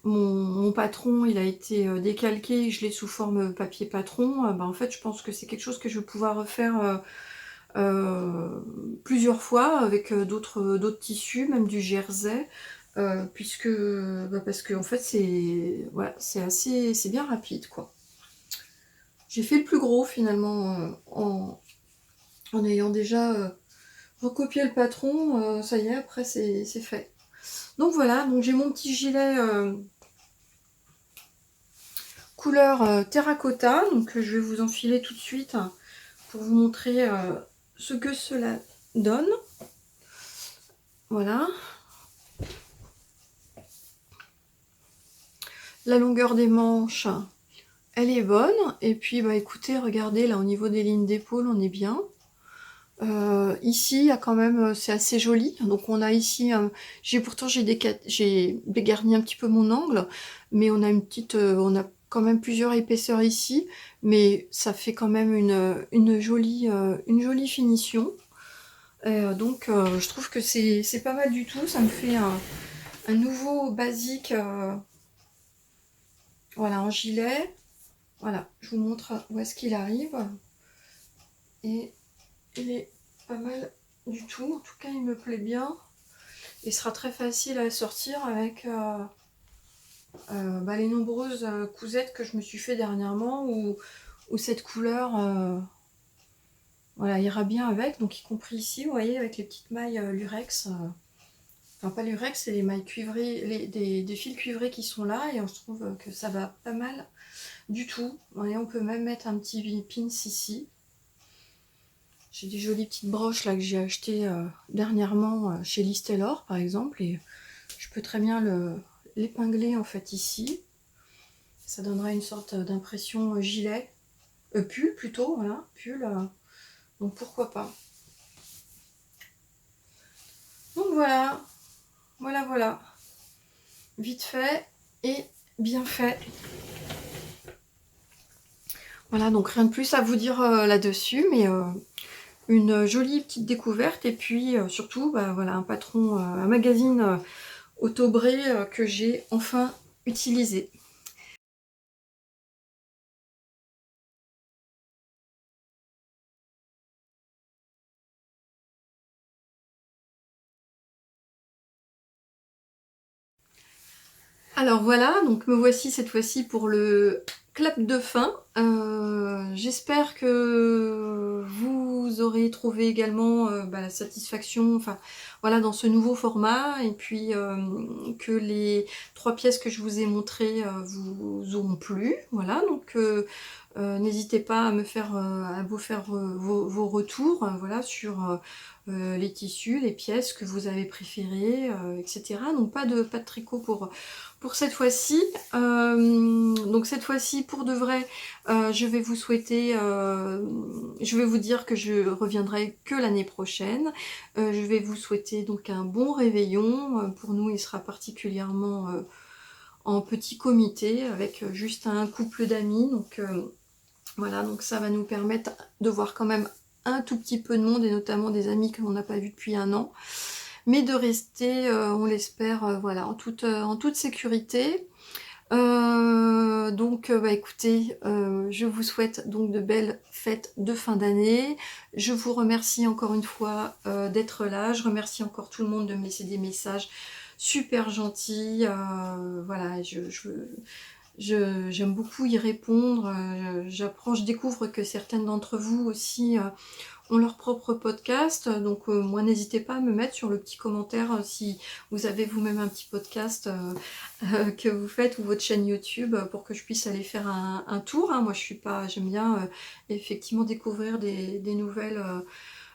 mon patron il a été décalqué, je l'ai sous forme papier patron, bah, en fait je pense que c'est quelque chose que je vais pouvoir refaire plusieurs fois avec d'autres tissus, même du jersey, puisque bah, parce que en fait c'est voilà, c'est bien rapide quoi. J'ai fait le plus gros finalement en ayant déjà recopié le patron, ça y est, après c'est fait. Donc voilà, donc j'ai mon petit gilet couleur terracotta, donc je vais vous enfiler tout de suite hein, pour vous montrer ce que cela donne. Voilà. La longueur des manches, elle est bonne. Et puis, bah écoutez, regardez, là, au niveau des lignes d'épaule, on est bien. Ici, il y a quand même, c'est assez joli. Donc, on a ici, j'ai dégarni un petit peu mon angle, mais on a on a quand même plusieurs épaisseurs ici, mais ça fait quand même une jolie finition. Donc, je trouve que c'est pas mal du tout. Ça me fait un nouveau basique, voilà, en gilet. Voilà, je vous montre où est-ce qu'il arrive. Et il est pas mal du tout. En tout cas, il me plaît bien. Il sera très facile à sortir avec bah, les nombreuses cousettes que je me suis fait dernièrement où cette couleur voilà, ira bien avec. Donc, y compris ici, vous voyez, avec les petites mailles lurex. Enfin, pas lurex, c'est les mailles cuivrées, des fils cuivrés qui sont là. Et on se trouve que ça va pas mal du tout. Vous voyez, on peut même mettre un petit pins ici. J'ai des jolies petites broches là que j'ai achetées dernièrement chez Listelor par exemple, et je peux très bien l'épingler en fait ici. Ça donnerait une sorte d'impression gilet, pull plutôt, voilà, pull. Donc pourquoi pas. Donc voilà, voilà. Vite fait et bien fait. Voilà, donc rien de plus à vous dire là-dessus, mais une jolie petite découverte. Et puis surtout, bah, voilà, un patron, un magazine Autobré que j'ai enfin utilisé. Alors voilà, donc me voici cette fois-ci pour le clap de fin. J'espère que vous aurez trouvé également bah, la satisfaction, enfin voilà, dans ce nouveau format, et puis que les 3 pièces que je vous ai montrées vous auront plu. Voilà, donc n'hésitez pas à me faire, à vous faire vos retours, voilà, sur les tissus, les pièces que vous avez préférées, etc. Donc pas de tricot pour cette fois-ci. Donc cette fois-ci, pour de vrai, je vais vous souhaiter, je vais vous dire que je reviendrai que l'année prochaine. Je vais vous souhaiter donc un bon réveillon. Pour nous, il sera particulièrement en petit comité avec juste un couple d'amis. Donc voilà, donc ça va nous permettre de voir quand même un tout petit peu de monde et notamment des amis que l'on n'a pas vus depuis un an. Mais de rester, on l'espère, voilà, en toute sécurité. Donc, bah, écoutez, je vous souhaite donc de belles fêtes de fin d'année. Je vous remercie encore une fois d'être là. Je remercie encore tout le monde de me laisser des messages super gentils. Voilà, j'aime beaucoup y répondre. J'apprends, je découvre que certaines d'entre vous aussi ont leur propre podcast. Donc moi, n'hésitez pas à me mettre sur le petit commentaire si vous avez vous-même un petit podcast que vous faites ou votre chaîne YouTube pour que je puisse aller faire un tour. Hein. Moi, je suis pas, j'aime bien effectivement découvrir des nouvelles.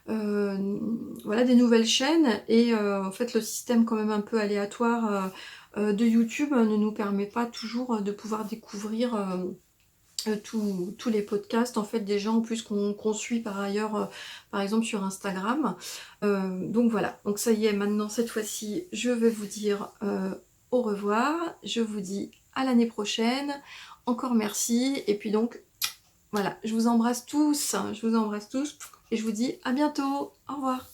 Voilà, des nouvelles chaînes, et en fait le système quand même un peu aléatoire de YouTube ne nous permet pas toujours de pouvoir découvrir tous les podcasts en fait des gens en plus qu'on suit par ailleurs, par exemple sur Instagram. Donc voilà, donc ça y est, maintenant cette fois-ci je vais vous dire au revoir, je vous dis à l'année prochaine, encore merci, et puis donc voilà, je vous embrasse tous et je vous dis à bientôt, au revoir.